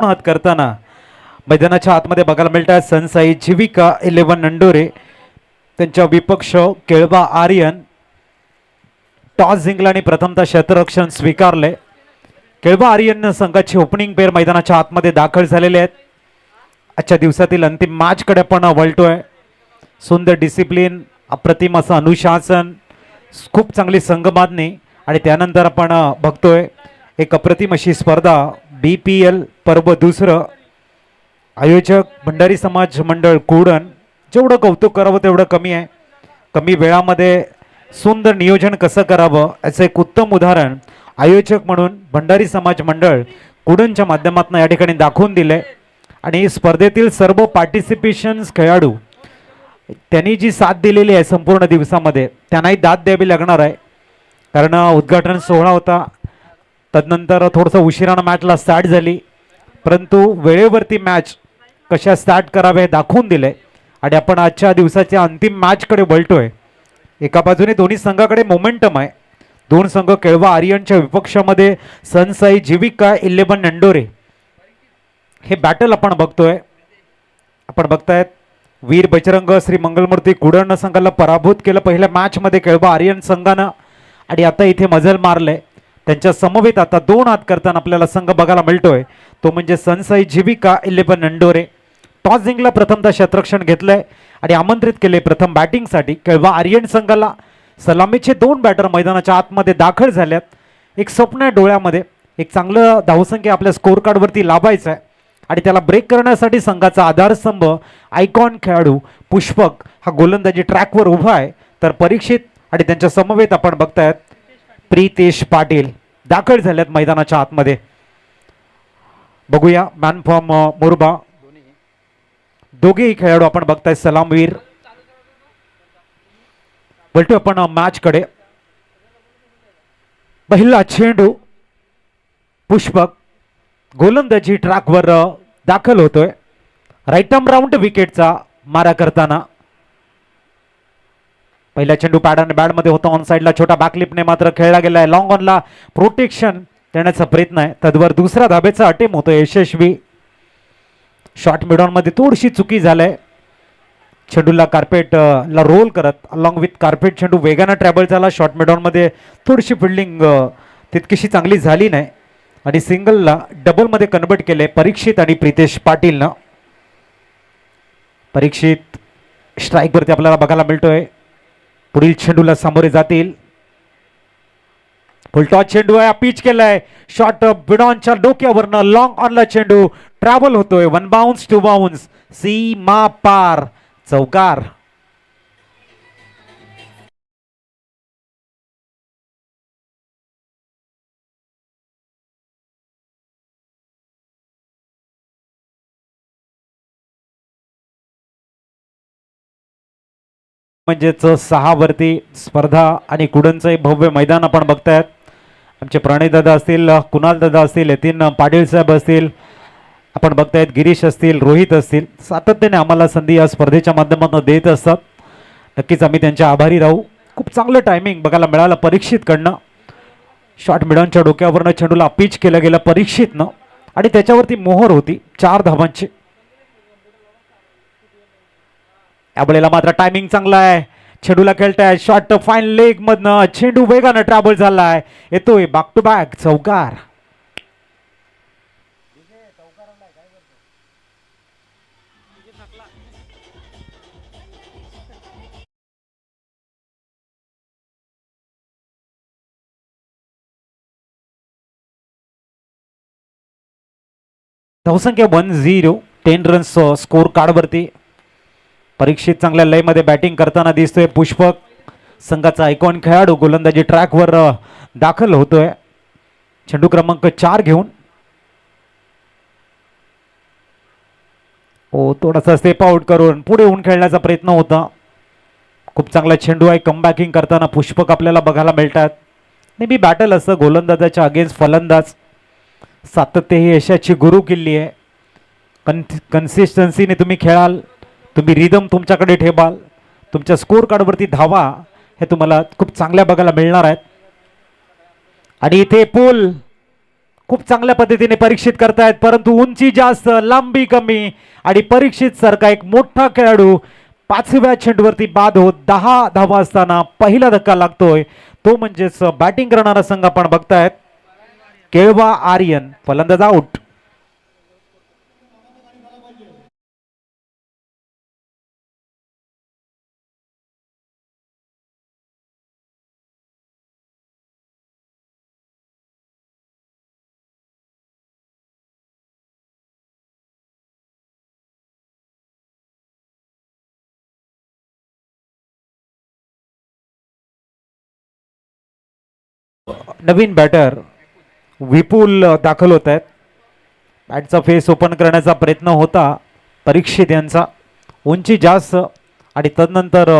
हात करताना मैदानाच्या आतमध्ये बघायला मिळतात सनसाई जीविका 11 नंडोरे त्यांच्या विपक्ष केळवा आर्यन टॉस जिंकला आणि प्रथमतः क्षेत्ररक्षण स्वीकारले. केळवा आर्यन संघाची ओपनिंग पेअर मैदानाच्या आतमध्ये दाखल झालेले आहेत. आजच्या दिवसातील अंतिम मॅच कडे आपण वळतोय. सुंदर डिसिप्लिन, अप्रतिम असं अनुशासन, खूप चांगली संघबांधणी आणि त्यानंतर आपण बघतोय एक अप्रतिम अशी स्पर्धा BPL पर्व दुसरं. आयोजक भंडारी समाज मंडळ कुडण. जेवढं कौतुक करावं तेवढं कमी आहे. कमी वेळामध्ये सुंदर नियोजन कसं करावं याचं एक उत्तम उदाहरण आयोजक म्हणून भंडारी समाज मंडळ कुडणच्या माध्यमातून या ठिकाणी दाखवून दिले. आणि स्पर्धेतील सर्व पार्टिसिपेशन्स खेळाडू त्यांनी जी साथ दिलेली आहे संपूर्ण दिवसामध्ये त्यांनाही दाद द्यावी लागणार आहे. कारण उद्घाटन सोहळा होता, तदनंतर थोडंसं उशिरानं मॅचला स्टार्ट झाली, परंतु वेळेवरती मॅच कशा स्टार्ट करावे हे दाखवून दिले. आणि आपण आजच्या दिवसाच्या अंतिम मॅचकडे वळतोय. एका बाजूने दोन्ही संघाकडे मोमेंटम आहे. दोन संघ केळवा आर्यनच्या विपक्षामध्ये सनसाई जीविका 11 नंडोरे हे बॅटल आपण बघतोय. आपण बघतायत वीर बजरंग श्री मंगलमूर्ती कुडण संघाला पराभूत केलं पहिल्या मॅचमध्ये केळवा आर्यन संघानं. आणि आता इथे मजल मारले. त्यांच्या समवेत आता 2 हात करताना आपल्याला संघ बघायला मिळतोय, तो म्हणजे सनसाई जीविका 11 नंडोरे. टॉस जिंकला, प्रथमतः क्षेत्ररक्षण घेतलंय आणि आमंत्रित केले प्रथम बॅटिंगसाठी केळवा आर्यन संघाला. सलामीचे 2 बॅटर मैदानाच्या आतमध्ये दाखल झाल्यात. एक स्वप्न आहे डोळ्यामध्ये, एक चांगलं धावसंख्या आपल्या स्कोअर कार्डवरती लाभायचं आहे आणि त्याला ब्रेक करण्यासाठी संघाचा आधारस्तंभ आयकॉन खेळाडू पुष्पक हा गोलंदाजी ट्रॅकवर उभा आहे. तर परीक्षित आणि त्यांच्या समवेत आपण बघतायत प्रितेश पाटील दाखल झाल्यात मैदानाच्या आतमध्ये. बघूया मॅन फ्रॉम मोरबा. दोघेही खेळाडू आपण बघताय सलामवीर. बोलतो आपण मॅच कडे. पहिला चेंडू पुष्पक गोलंदाजी ट्रॅकवर दाखल होतोय. राईट आर्म राऊंड विकेटचा मारा करताना पहिला चेंडू पॅड आणि बॅड मध्ये होता. ऑन साइडला छोटा बॅकलिपने मात्र खेळला गेलाय. लॉंग ऑनला प्रोटेक्शन देण्याचा प्रयत्न आहे. तद्वर दुसऱ्या धाब्याचा अटेम्प्ट होतोय यशस्वी. शॉर्ट मिडॉन मध्ये थोडीशी चुकी झालंय. चेंडूला कार्पेट ला रोल करत अलॉंग विथ कार्पेट चेंडू वेगानं ट्रॅव्हल झाला. शॉर्ट मिडॉन मध्ये थोडीशी फिल्डिंग तितकीशी चांगली झाली नाही आणि सिंगलला डबल मध्ये कन्वर्ट केले परीक्षित आणि प्रितेश पाटीलनं. परीक्षित स्ट्राईक वरती आपल्याला बघायला मिळतोय. पुढील चेंडूला सामोरे जातील. फुलटॉस चेंडू आहे, पिच केलाय. शॉर्ट बिडॉनच्या डोक्यावरनं लॉंग ऑनला चेंडू ट्रॅव्हल होतोय. 1 बाउन्स 2 बाउन्स सीमा पार चौकार. म्हणजेच 6 वरती स्पर्धा आणि कुडणचं भव्य मैदान आपण बघतायत. आमचे प्रणय दादा असतील, कुणाल दादा असतील, यतीन पाटील साहेब असतील, आपण बघतायत गिरीश असतील, रोहित असतील, सातत्याने आम्हाला संधी या स्पर्धेच्या माध्यमातून देत असतात. नक्कीच आम्ही त्यांचे आभारी राहू. खूप चांगलं टायमिंग बघायला मिळालं परीक्षितकडनं. शॉर्ट मिडॉनच्या डोक्यावरनं चेंडूला पिच केलं गेलं परीक्षितनं आणि त्याच्यावरती मोहर होती 4 धावांची. यावेळेला मात्र टायमिंग चांगला आहे. चेंडूला खेळताय. शॉर्ट फाईन लेग मधनं चेंडू वेगानं ट्रॅव्हल झालाय. येतोय बॅक टू बॅक चौकार. धावसंख्या 1-0, 10 रन्स स्कोर कार्डवरती. परीक्षित चांगल्या लयमध्ये बॅटिंग करताना दिसतोय. पुष्पक संघाचा आयकॉन खेळाडू गोलंदाजी ट्रॅकवर दाखल होतोय. चेंडू क्रमांक 4 घेऊन. थोडासा स्टेप आउट करून पुढे येऊन खेळण्याचा प्रयत्न होता. खूप चांगला चेंडू आहे. कमबॅकिंग करताना पुष्पक आपल्याला बघायला मिळतात. नेहमी बॅटल असं गोलंदाजाच्या अगेन्स्ट फलंदाज. सातत्य ही यशाची गुरु किल्ली आहे. कन्सिस्टन्सीने तुम्ही खेळाल, तुम्ही रिदम तुमच्याकडे ठेवाल, तुमच्या स्कोर कार्डवरती धावा हे तुम्हाला खूप चांगल्या बघायला मिळणार आहेत. आणि इथे पोल खूप चांगल्या पद्धतीने परीक्षित करतायत, परंतु उंची जास्त लांबी कमी आणि परीक्षित सारखा एक मोठा खेळाडू 5व्या चेंडूवरती बाद होत 10 धावा असताना पहिला धक्का लागतोय, तो म्हणजेच बॅटिंग करणारा संघ आपण बघतायत केळवा आर्यन. फलंदाज आउट. नवीन बॅटर विपुल दाखल होत आहेत. बॅटचा फेस ओपन करण्याचा प्रयत्न होता परीक्षित यांचा. उंची जास्त आणि तदनंतर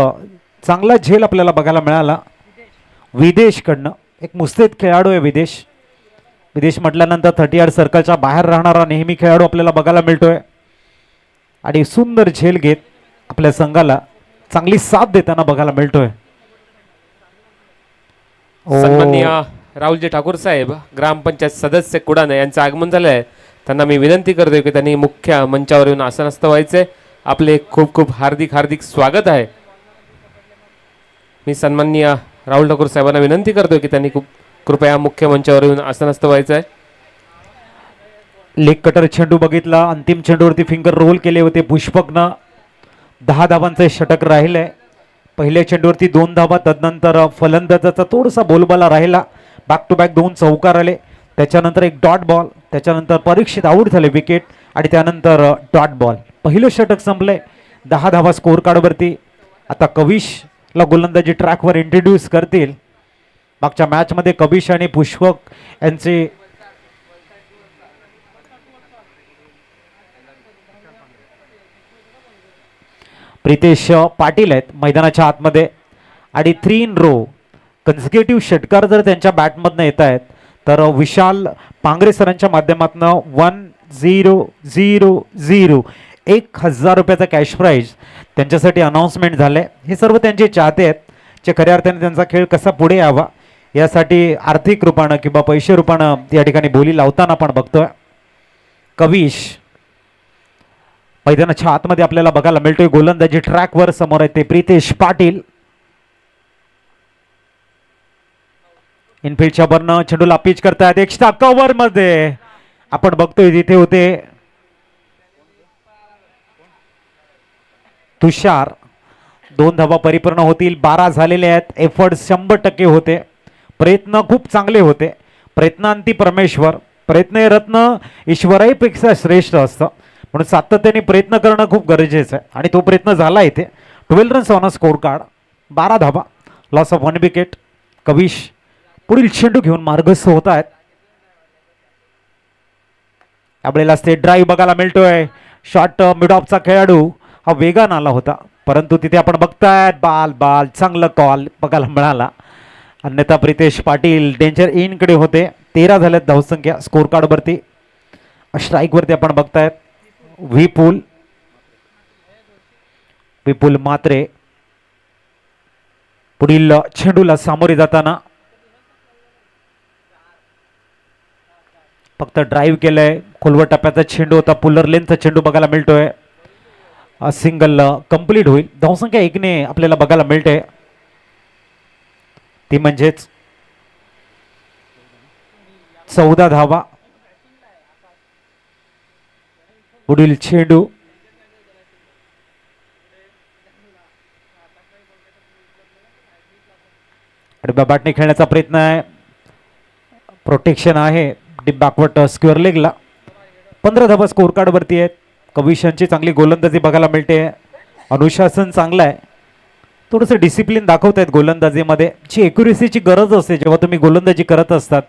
चांगला झेल आपल्याला बघायला मिळाला विदेशकडनं. एक मुस्तैद खेळाडू आहे विदेश. विदेश म्हटल्यानंतर 30 यार्ड सर्कलच्या बाहेर राहणारा नेहमी खेळाडू आपल्याला बघायला मिळतोय आणि सुंदर झेल घेत आपल्या संघाला चांगली साथ देताना बघायला मिळतोय. सन्माननीय राहुलजी ठाकूर साहेब ग्रामपंचायत सदस्य कुडाणे यांचं आगमन झालं आहे. त्यांना मी विनंती करतोय की त्यांनी मुख्य मंचावर येऊन आसनस्थ व्हायचे. आपले खूप खूप हार्दिक हार्दिक स्वागत आहे. मी सन्माननीय राहुल ठाकूर साहेबांना विनंती करतोय की त्यांनी खूप कृपया मुख्य मंचावर येऊन आसनस्थ व्हायचं आहे. लेग कटर चेंडू बघितला. अंतिम चेंडूवरती फिंगर रोल केले होते पुष्पकनं. 10 धावांचे षटक राहिले. पहिल्या चेंडूवरती 2 धावा. तदनंतर फलंदाजाचा थोडासा बोलबाला राहिला. बॅक टू बॅक 2 चौकार आले. त्याच्यानंतर एक डॉट बॉल. त्याच्यानंतर परीक्षित आऊट झाले विकेट आणि त्यानंतर डॉट बॉल. पहिलं षटक संपले 10 धावा स्कोर कार्डवरती. आता कविशला गोलंदाजी ट्रॅकवर इंट्रोड्यूस करतील. मागच्या मॅचमध्ये कविश आणि पुष्पक यांचे प्रितेश पाटील आहेत मैदानाच्या आतमध्ये आणि 3 इन रो कन्झिक्युटिव्ह षटकार जर त्यांच्या बॅटमधनं येत आहेत तर विशाल पांगरे सरांच्या माध्यमातून 1000 1000 रुपयाचा कॅश प्राईज त्यांच्यासाठी अनाऊन्समेंट झाले. हे सर्व त्यांचे चाहते आहेत जे खऱ्या अर्थाने त्यांचा खेळ कसा पुढे यावा यासाठी आर्थिक रूपानं किंवा पैसे रूपानं या ठिकाणी बोली लावताना आपण बघतोय. कविश मैदानाच्या आतमध्ये आपल्याला बघायला मिळतोय. गोलंदाजी ट्रॅकवर समोर आहे ते प्रितेश पाटील. इनफिल्डच्या वरनं चेंडूला पिच करतायत. एक्स्ट्रा कव्हर मध्ये आपण बघतोय तिथे होते तुषार. 2 धावा परिपूर्ण होतील. 12 झालेले आहेत. एफर्ट 100% होते. प्रयत्न खूप चांगले होते. प्रयत्नांती परमेश्वर. प्रयत्न हे रत्न ईश्वराईपेक्षा श्रेष्ठ असतं म्हणून सातत्याने प्रयत्न करणं खूप गरजेचं आहे आणि तो प्रयत्न झाला इथे. 12 runs on a score card. 12 धावा. Loss of 1 wicket. कविश पुढील चेंडू घेऊन मार्गस्थ होत आहेत. आपल्याला स्टेट ड्राईव्ह बघायला मिळतोय. शॉर्ट मिड ऑफचा खेळाडू हा वेगान आला होता परंतु तिथे आपण बघतायत बाल बाल चांगला कॉल बघायला मिळाला. अन्यथा प्रितेश पाटील डेंजर इन कडे होते. 13 झाल्यात धावसंख्या स्कोर कार्डवरती. स्ट्राईक वरती आपण बघतायत विपुल मात्रे. पुढील चेंडूला सामोरे जाताना फक्त ड्राईव्ह केलंय. खोलवर टप्प्याचा चेंडू होता. पुलर लेनचा चेंडू बघायला मिळतोय. सिंगल कंप्लीट होईल. धावसंख्या 1 ने आपल्याला बघायला मिळते ती म्हणजेच 14 धावा. पुढील चेंडू बॅटने खेळण्याचा प्रयत्न आहे. प्रोटेक्शन आहे डीप बॅकवर्ड स्क्वेअर लेगला. 15 धावा स्कोर कार्डवरती आहेत. कविशांची चांगली गोलंदाजी बघायला मिळते. अनुशासन चांगलं आहे. थोडंसं डिसिप्लिन दाखवत आहेत गोलंदाजीमध्ये. जी एक्युरेसीची गरज असते जेव्हा तुम्ही गोलंदाजी करत असतात.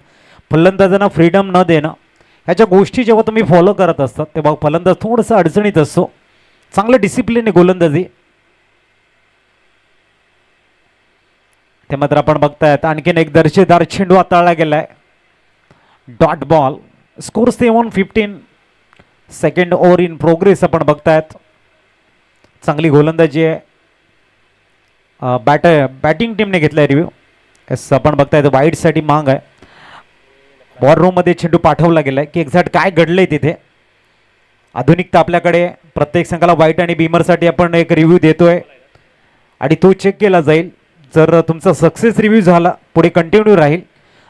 फलंदाजांना फ्रीडम न देणं ह्याच्या गोष्टी जेव्हा तुम्ही फॉलो करत असतात तेव्हा फलंदाज थोडंसं अडचणीत असतो. चांगलं डिसिप्लिन आहे गोलंदाजी. ते मात्र आपण बघतायत आणखीन एक दर्जेदार चेंडू हाताळला गेलाय. Dot ball. Score 7-15. Second over in progress आपण बघतायत. चांगली गोलंदाजी आहे. बॅटिंग टीमने घेतलाय रिव्ह्यू. आपण बघतायत वाईडसाठी मांग आहे. वॉर रूममध्ये चेंडू पाठवला गेलाय की एक्झॅक्ट काय घडलंय तिथे. आधुनिकता आपल्याकडे, प्रत्येक संघाला व्हाईट आणि बीमरसाठी आपण एक रिव्ह्यू देतोय आणि तो चेक केला जाईल. जर तुमचा सक्सेस रिव्ह्यू झाला पुढे कंटिन्यू राहील.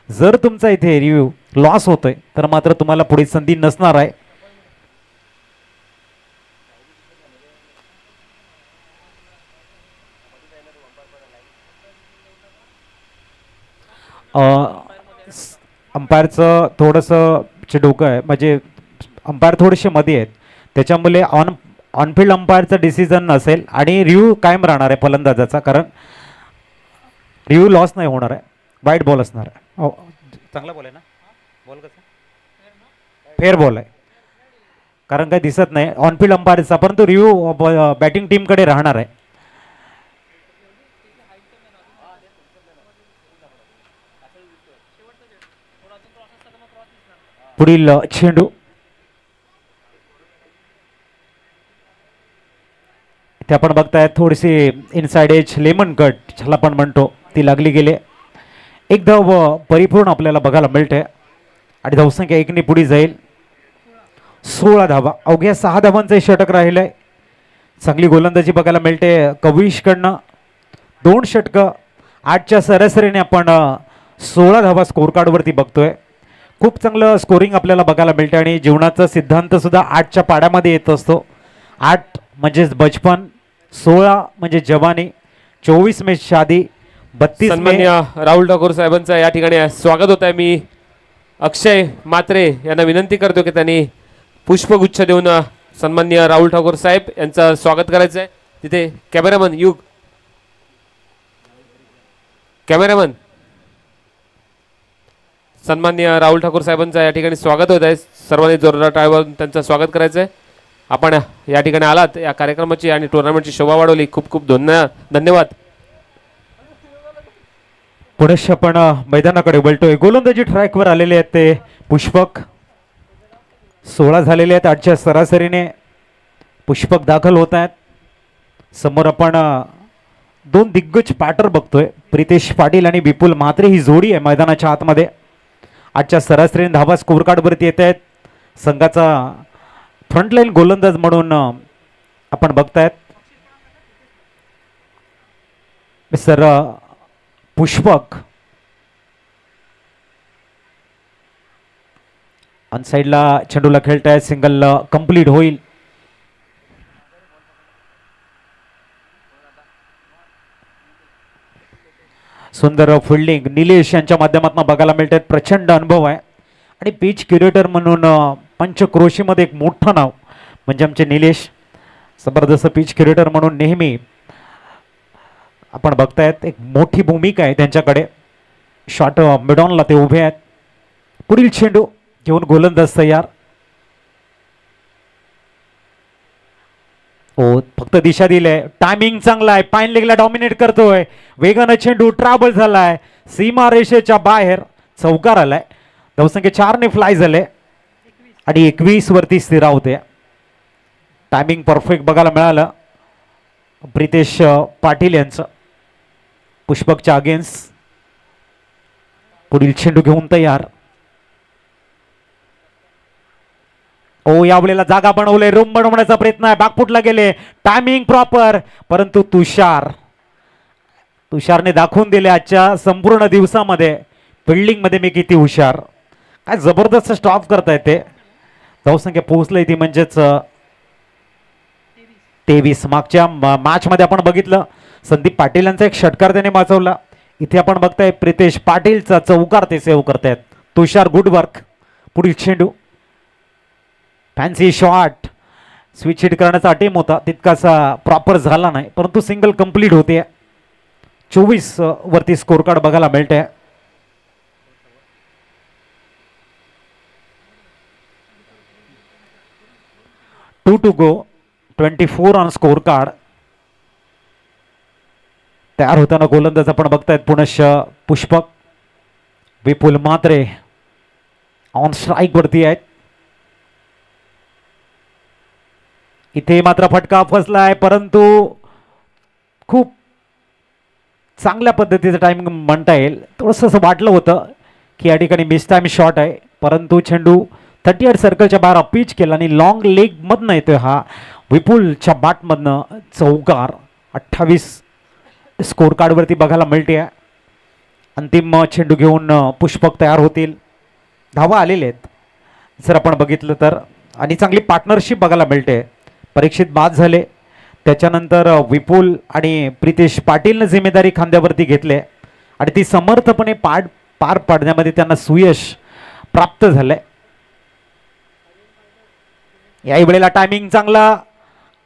जर तुमचा इथे रिव्ह्यू लॉस होतोय तर मात्र तुम्हाला पुढे संधी नसणार आहे. अंपायरचं थोडंसं जे डोकं आहे, म्हणजे अंपायर थोडेसे मध्ये आहेत, त्याच्यामुळे ऑनफिल्ड अंपायरचं डिसिजन नसेल आणि रिव्ह्यू कायम राहणार आहे फलंदाजाचा, कारण रिव्ह्यू लॉस नाही होणार आहे. वाईट बॉल असणार आहे. चांगला बॉल आहे ना, बॉल कसा फेअर बॉल आहे, कारण काही दिसत नाही ऑनफिल्ड अंपायरचा, परंतु रिव्ह्यू बॅटिंग टीमकडे राहणार आहे. पुढील चेंडू इथे आपण बघताय थोडीशी इनसाइड एज लेमन कट ज्याला आपण म्हणतो ती लागली गेली. एक धाव परिपूर्ण आपल्याला बघायला मिळते आणि धावसंख्या 1ने पुढे जाईल. 16 धावा, अवघ्या 6 धावांचं षटक राहिलंय. चांगली गोलंदाजी बघायला मिळते कविशकडनं. 2 षटकं, 8च्या सरासरीने आपण 16 धावा स्कोर कार्डवरती बघतोय. खूप चांगलं स्कोरिंग आपल्याला बघायला मिळते आणि जीवनाचा सिद्धांत सुद्धा 8च्या पाड्यामध्ये येत असतो. 8 म्हणजेच बचपन, 16 म्हणजे जवानी, 24 में शादी, 32 सन्मान्य राहुल ठाकूर साहेबांचं या ठिकाणी स्वागत होत आहे. मी अक्षय मात्रे यांना विनंती करतो की त्यांनी पुष्पगुच्छ देऊन सन्मान्य राहुल ठाकूर साहेब यांचं स्वागत करायचं आहे. तिथे कॅमेरामन युग, कॅमेरामन, सन्मान्य राहुल ठाकूर साहेबांचं या ठिकाणी स्वागत होत आहे. सर्वांनी जोरदार टाळ्यावरून त्यांचं स्वागत करायचं आहे. आपण या ठिकाणी आलात, या कार्यक्रमाची आणि टुर्नामेंटची शोभा वाढवली. खूप खूप धन्यवाद. पुढे आपण मैदानाकडे वळतोय. गोलंदाजी ट्रॅकवर आलेले आहेत ते पुष्पक. 16 झालेले आहेत 8च्या सरासरीने. पुष्पक दाखल होत आहेत. समोर आपण 2 दिग्गज बॅटर बघतोय, प्रितेश पाटील आणि विपुल म्हात्रे ही जोडी आहे मैदानाच्या आतमध्ये. 8च्या सरासरीने धावा स्कोर कार्डवरती येत आहेत. संघाचा फ्रंटलाईन गोलंदाज म्हणून आपण बघतायत मिस्टर पुष्पक. ऑन साईडला चेंडूला खेळतायत, सिंगल कंप्लीट होईल. सुंदर फिल्डिंग निलेश यांच्या माध्यमातून बघायला मिळतात. प्रचंड अनुभव आहे आणि पिच क्युरेटर म्हणून पंचक्रोशीमध्ये एक मोठं नाव म्हणजे आमचे निलेश. जबरदस्त पिच क्युरेटर म्हणून नेहमी आपण बघतायत, एक मोठी भूमिका आहे त्यांच्याकडे. शॉट मिडॉनला ते उभे आहेत. पुढील चेंडू घेऊन गोलंदाज तयार. हो, फक्त दिशा दिले. टायमिंग चांगला आहे, पाईन लेगला डॉमिनेट करतोय. वेगानं चेंडू ट्रॅव्हल झालाय, सीमा रेषेच्या बाहेर चौकार आलाय. धावसंख्या 4ने फ्लाय झाले आणि 21 वरती स्थिरावते. टायमिंग परफेक्ट बघायला मिळालं प्रितेश पाटील यांचं पुष्पकच्या अगेन्स्ट. पुढील चेंडू घेऊन तयार. ओ, यावेळेला जागा बनवले, रूम बनवण्याचा प्रयत्न आहे, बागफुटला गेले. टायमिंग प्रॉपर, परंतु तुषारने दाखवून दिले आजच्या संपूर्ण दिवसामध्ये फिल्डिंग मध्ये मी किती हुशार. काय जबरदस्त स्टॉप करता येते. धावसंख्या पोहोचली ती म्हणजेच 23. मागच्या मॅच मध्ये आपण बघितलं संदीप पाटील यांचा एक षटकार त्याने वाचवला. इथे आपण बघताय प्रितेश पाटीलचा चौकार ते सेव्ह करतायत. तुषार गुड वर्क. पुढील चेंडू फॅन्सी शॉट, स्विच हिट करण्याचा अटेम होता, तितकासा प्रॉपर झाला नाही, परंतु सिंगल कंप्लीट होते. 24 वरती स्कोर कार्ड बघायला मिळते. Two to go, 24 on score card. तयार होताना गोलंदाज आपण बघतायत पुनश पुष्पक. विपुल म्हात्रे ऑन स्ट्राईक वरती आहेत. इथे मात्र फटका फसलाय, परंतु खूप चांगल्या पद्धतीचं टायमिंग म्हणता येईल. थोडंसं असं वाटलं होतं की या ठिकाणी मिस टाइम शॉट आहे, परंतु चेंडू 38 सर्कलच्या बाहेर अपीच केला आणि लॉंग लेग मधनं येतोय हा विपुलच्या बॅटमधनं चौकार. 28 स्कोर कार्डवरती बघायला मिळते. अंतिम चेंडू घेऊन पुष्पक तयार होतील. धावा आलेले आहेत जर आपण बघितलं तर, आणि चांगली पार्टनरशिप बघायला मिळते. परीक्षित बाद झाले, त्याच्यानंतर विपुल आणि प्रितेश पाटीलनं जिम्मेदारी खांद्यावरती घेतले आणि ती समर्थपणे पार पाडण्यामध्ये त्यांना सुयश प्राप्त झालंय. याही वेळेला टायमिंग चांगला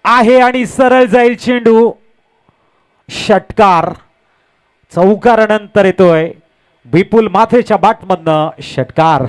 आहे आणि सरळ जाईल चेंडू. षटकार. चौकारानंतर येतोय विपुल माथेच्या बॅटमधनं षटकार.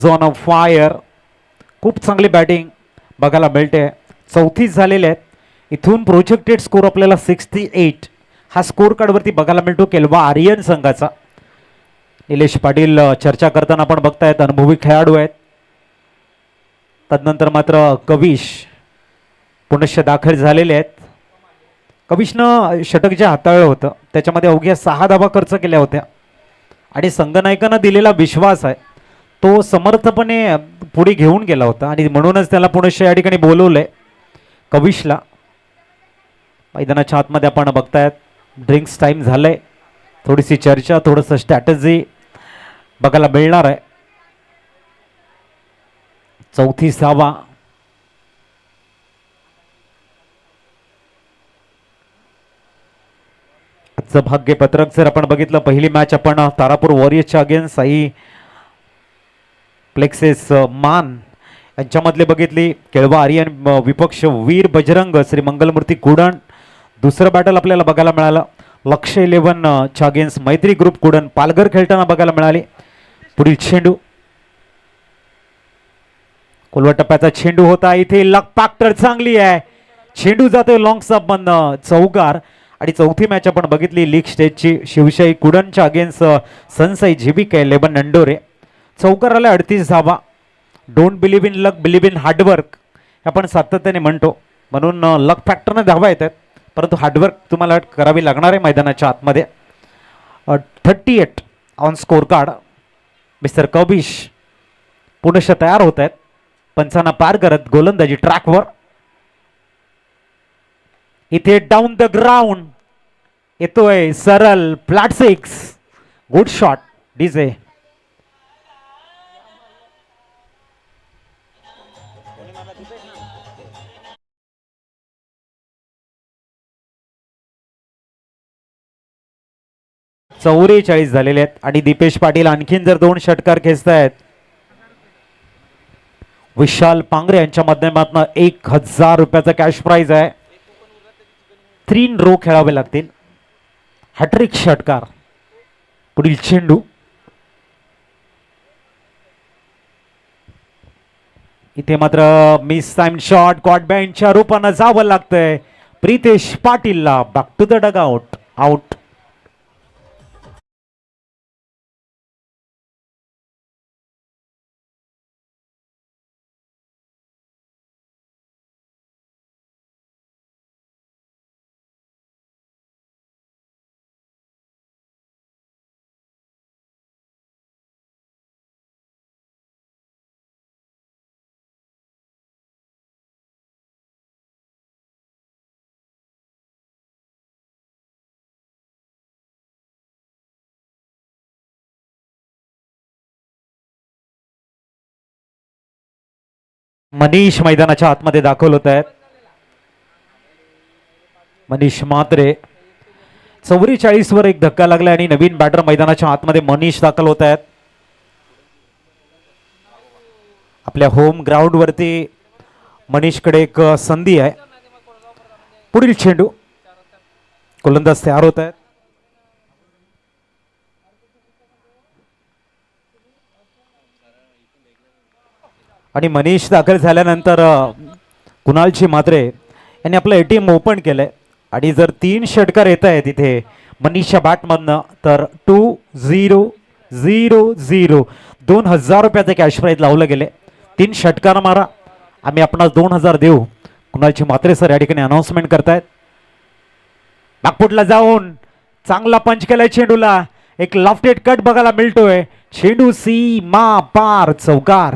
Zone of fire. खूप चांगली बॅटिंग बघायला मिळते. 34 झालेले आहेत. इथून प्रोजेक्टेड स्कोर आपल्याला 68 हा स्कोर कार्डवरती बघायला मिळतो केलवा आर्यन संघाचा. निलेश पाटील चर्चा करताना आपण बघतायत अनुभवी खेळाडू आहेत. तदनंतर मात्र कविश पुनश्च दाखल झालेले आहेत. कविशनं षटक जे हाताळलं होतं त्याच्यामध्ये अवघ्या 6 धावा खर्च केल्या होत्या आणि संघनायकांना दिलेला विश्वास आहे तो समर्थपणे पुढे घेऊन गेला होता आणि म्हणूनच त्याला पुनश्च या ठिकाणी बोलवलंय कविशला. मैदानाच्या आतमध्ये आपण बघतायत ड्रिंक्स टाइम झालंय. थोडीशी चर्चा, थोडंसं स्ट्रॅटजी बघायला मिळणार आहे. 34 धावा. आजचं भाग्यपत्रक जर आपण बघितलं, पहिली मॅच आपण तारापूर वॉरियर्सच्या अगेन्स्ट साई प्लेक्सेस मान यांच्यामधले बघितली. केळवा आर्यन विपक्ष वीर बजरंग श्री मंगलमूर्ती कुडण. दुसरं बॅटल आपल्याला बघायला मिळालं लक्ष 11 च्या अगेन्स्ट मैत्री ग्रुप कुडण पालघर खेळताना बघायला मिळाली. पुढील चेंडू कोलवा टप्प्याचा चेंडू होता. इथे लक फॅक्टर चांगली आहे. चेंडू जातोय लॉंग स्टंप मधनं चौकार. आणि चौथी मॅच आपण बघितली लीग स्टेजची शिवशाही कुडणच्या अगेन्स्ट सनसाई झिबिका 11 नंडोरे. चौकाराला 38 धावा. Don't believe in luck, believe in hard work आपण सातत्याने म्हणतो, म्हणून लक फॅक्टरने धावा येतात परंतु हार्डवर्क तुम्हाला करावी लागणार आहे मैदानाच्या आतमध्ये. 38 ऑन स्कोर कार्ड. मिस्टर कबिश पुनश्च तयार होत आहेत पंचांना पार करत गोलंदाजी ट्रॅकवर. इथे डाऊन द ग्राउंड येतोय सरळ फ्लॅट 6. Good shot DJ. चौवेचाळीस झालेले आहेत आणि दीपेश पाटील आणखीन जर 2 षटकार खेचतायत. विशाल पांगरे यांच्या माध्यमातून 1000 रुपयाचा कॅश प्राइज आहे. 3 रो खेळावे लागतील. हॅट्रिक षटकार. पुढील चेंडू इथे मात्र मिस टाइम शॉट. कॉट बँडच्या रूपानं जावं लागतंय प्रितेश पाटीलला. Back to the dugout. Out. Manish मैदानाच्या आतमध्ये दाखल होत आहेत. मनीष मात्रे. 44 वर एक धक्का लागला आणि नवीन बॅटर मैदानाच्या आतमध्ये मनीष दाखल होत आहेत. आपल्या होम ग्राउंड वरती मनीषकडे एक संधी आहे. पुढील चेंडू गोलंदाज तयार होत आहेत. आणि मनीष दाखल झाल्यानंतर कुणालची मात्रे यांनी आपलं ATM ओपन केलंय आणि जर 3 षटकार येत आहेत तिथे मनीषच्या बॅटमधनं तर 2000 ₹2000 कॅश प्राईज लावलं गेले. 3 षटकार मारा आम्ही आपणास 2000 देऊ. कुणालची मात्रे सर या ठिकाणी अनाउन्समेंट करतायत. नागपूरला जाऊन चांगला पंच केलाय चेंडूला. एक लॉफ्टेड कट बघायला मिळतोय. चेंडू सीमा पार चौकार.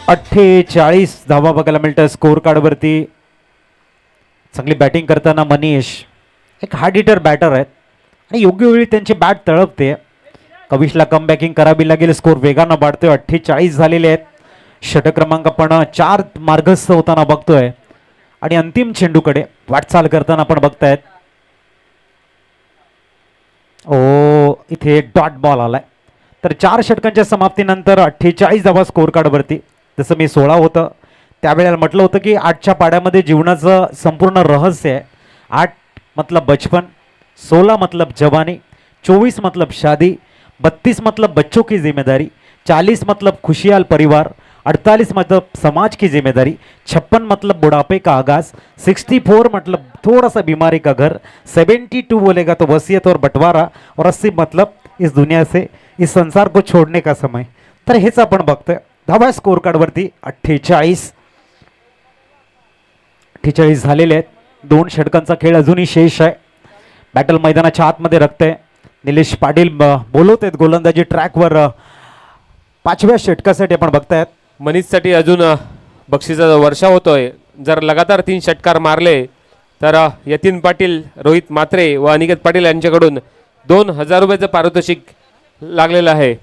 अठ्ठेचाळीस धावा बघायला मिळतं स्कोर कार्ड वरती. चांगली बॅटिंग करताना मनीष एक हार्ड हिटर बॅटर आहेत आणि योग्य वेळी त्यांची बॅट तळपते. कविशला कम बॅकिंग करावी लागेल. स्कोर वेगानं वाढतोय. 48 झालेले आहेत. षटक क्रमांक आपण 4 मार्गस्थ होताना बघतोय आणि अंतिम चेंडूकडे वाटचाल करताना आपण बघतायत. ओ इथे डॉट बॉल आलाय. तर 4 षटकांच्या समाप्तीनंतर 48 धावा स्कोर कार्ड वरती. जसं मी 16 होतं त्यावेळेला म्हटलं होतं की 8च्या पाड्यामध्ये जीवनाचं संपूर्ण रहस्य आहे. 8 मतलब बचपन, 16 मतलब जवानी, 24 मतलब शादी, 32 मतलब बच्चों की जिम्मेदारी, 40 मतलब खुशहाल परिवार, 48 मतलब समाज की जिम्मेदारी, 56 मतलब बुढ़ापे का आगाज, 64 मतलब थोड़ा सा बीमारी का घर, 72 बोलेगा तो वसीयत और बंटवारा और 80 मतलब इस दुनिया से इस संसार को छोड़ने का समय. तर हेच आपण बघतोय. धावा स्कोर कार्ड वरती 48 झालेले आहेत. 2 षटकांचा खेळ अजूनही शेष आहे. बॅटल मैदानाच्या आतमध्ये रखते. निलेश पाटील बोलवत आहेत गोलंदाजी ट्रॅकवर. 5व्या षटकासाठी आपण बघतायत. मनीषसाठी अजून बक्षिसाचा वर्षा होतोय. जर लगातार 3 षटकार मारले तर यतीन पाटील, रोहित मात्रे व अनिकेत पाटील यांच्याकडून ₹2000 पारितोषिक लागलेलं आहे.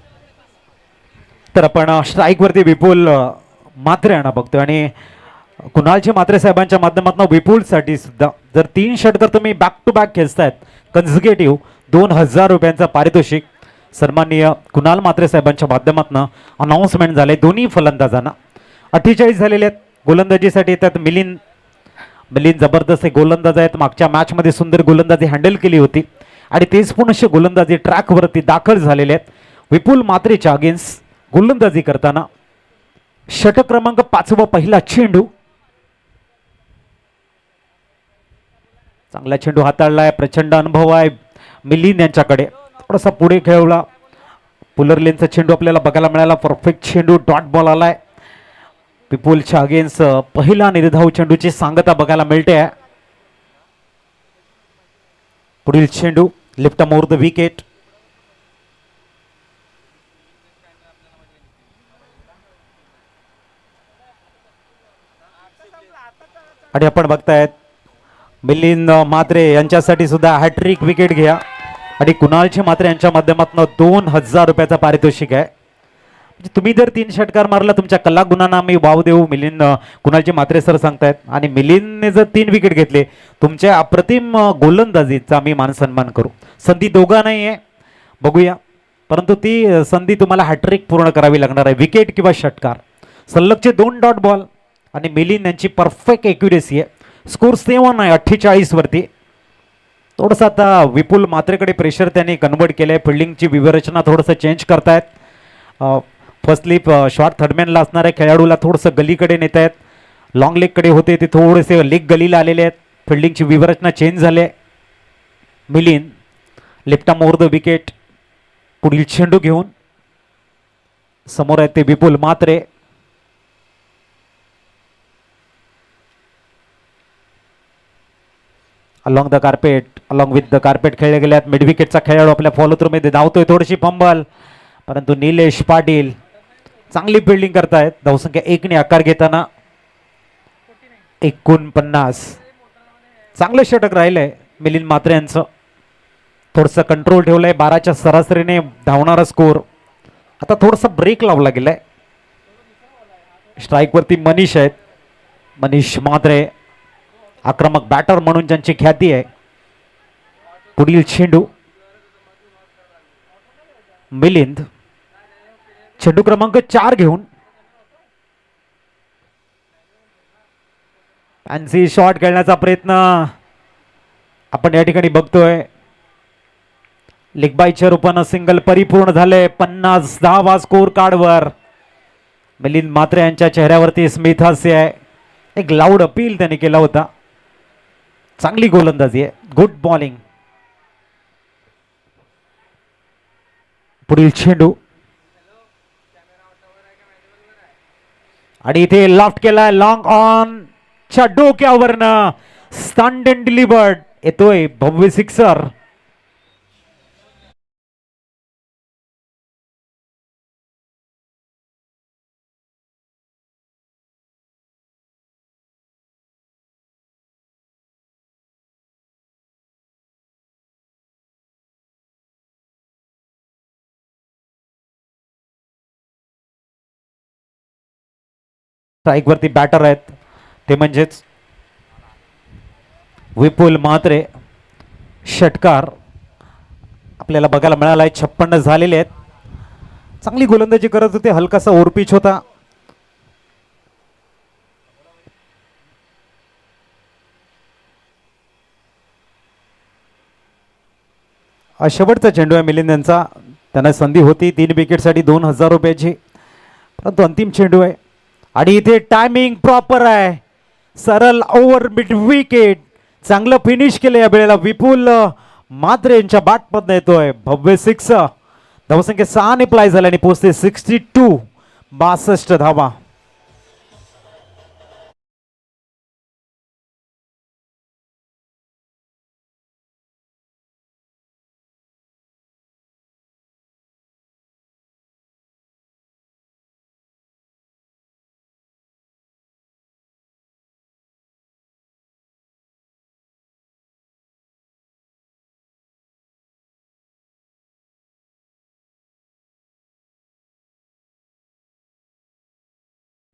तर आपण स्ट्राईक वरती विपुल मात्रे यांना बघतोय आणि कुणालचे मात्रे साहेबांच्या माध्यमातून विपुलसाठी सुद्धा जर 3 षटकार तुम्ही बॅक टू बॅक खेचतायत कन्झिक्युटिव्ह ₹2000 पारितोषिक सन्माननीय कुणाल मात्रे साहेबांच्या माध्यमातून अनाउन्समेंट झाले. दोन्ही फलंदाजांना 48 झालेले आहेत. गोलंदाजीसाठी येतात मिलिंद जबरदस्त गोलंदाज आहेत. मागच्या मॅचमध्ये सुंदर गोलंदाजी हँडल केली होती आणि तेच पुन्हा गोलंदाजी ट्रॅकवरती दाखल झालेले आहेत. विपुल मात्रेच्या अगेन्स्ट गोलंदाजी करताना षटक क्रमांक 5 पहिला चेंडू. चांगला चेंडू हाताळलाय. प्रचंड अनुभव आहे मिलिंद यांच्याकडे. थोडासा पुढे खेळवला. पुलरलेनचा चेंडू आपल्याला बघायला मिळाला. परफेक्ट चेंडू डॉट बॉल आलाय. विपुलच्या अगेन्स्ट पहिला निर्धाव चेंडूची सांगता बघायला मिळते. पुढील चेंडू लिफ्ट मोर द विकेट. आणि आपण बघतायत मिलिंद मात्रे यांच्यासाठी सुद्धा हॅट्रिक विकेट घ्या आणि कुणालचे मात्रे यांच्या माध्यमातून ₹2000 पारितोषिक आहे. म्हणजे तुम्ही जर 3 षटकार मारला तुमच्या कलागुणांना आम्ही वाव देऊ. मिलिंद कुणालचे मात्रे सर सांगतायत आणि मिलिंदने जर 3 विकेट घेतले तुमच्या अप्रतिम गोलंदाजीचा आम्ही मानसन्मान करू. संधी दोघा नाही आहे बघूया, परंतु ती संधी तुम्हाला हॅट्रिक पूर्ण करावी लागणार आहे. विकेट किंवा षटकार सलगचे 2 डॉट बॉल आणि मिलिंद यांची परफेक्ट एक्युरेसी आहे. स्कोर 7 आहे 48 वरती. थोडंसं आता विपुल मात्रेकडे प्रेशर त्यांनी कन्वर्ट केलंय. फिल्डिंगची व्यूहरचना थोडंसं चेंज करतायत. फर्स्ट स्लिप शॉर्ट थर्डमॅनला असणाऱ्या खेळाडूला थोडंसं गलीकडे नेत आहेत. लॉंग लेगकडे होते ते थोडेसे लेग गलीला आलेले आहेत. फिल्डिंगची व्यूहरचना चेंज झाले. Milind left more the wicket. पुढील चेंडू घेऊन समोर आहेत ते विपुल मात्रे. अलॉंग द कार्पेट खेळले गेले आहेत. मिड विकेटचा खेळाडू आपल्या फॉलो थ्रू मध्ये धावतोय. थोडीशी फंबल, परंतु निलेश पाटील चांगली फिल्डिंग करतायत. धावसंख्या 1 ने आकार घेताना 49. चांगलं षटक राहिलंय मिलिंद मात्रे यांचं. थोडंसं कंट्रोल ठेवलंय. 12च्या सरासरीने धावणारा स्कोर. आता थोडासा ब्रेक लावला गेलाय. स्ट्राईक वरती मनीष आहेत. मनीष मात्रे आक्रमक बॅटर म्हणून ज्यांची ख्याती आहे. पुढील चेंडू मिलिंद चेंडू क्रमांक 4 घेऊन फॅन्सी शॉट खेळण्याचा प्रयत्न आपण या ठिकाणी बघतोय. लिगबाईच्या रूपानं सिंगल परिपूर्ण झाले. 50 धावा स्कोर कार्डवर. मिलिंद म्हात्रे यांच्या चेहऱ्यावरती स्मित हास्य आहे. एक लाऊड अपील त्यांनी केला होता. चांगली गोलंदाजी आहे. Good bowling. पुढील चेंडू आणि इथे लॉफ्ट केलाय लॉंग ऑन च्या डोक्यावरनं स्टंड अँड डिलिव्हर्ड. येतोय भव्य सिक्सर. स्ट्राईक वरती बॅटर आहेत ते म्हणजेच विपुल म्हात्रे. षटकार आपल्याला बघायला मिळालाय. 56 झालेले आहेत. चांगली गोलंदाजी करत होते. हलकासा ओरपिच होता. शेवटचा चेंडू आहे मिलिंद यांचा. त्यांना संधी होती 3 विकेटसाठी 2000 रुपयाची, परंतु अंतिम चेंडू आहे. आणि इथे टायमिंग प्रॉपर आहे. सरळ ओव्हर मिड विकेट. चांगलं फिनिश केलं या वेळेला विपुल म्हात्रे यांच्या बॅटमधनं येतोय भव्य सिक्स. धावसंख्या 6 ने प्लाय झाली आणि पोहोचते 62. 62 धावा.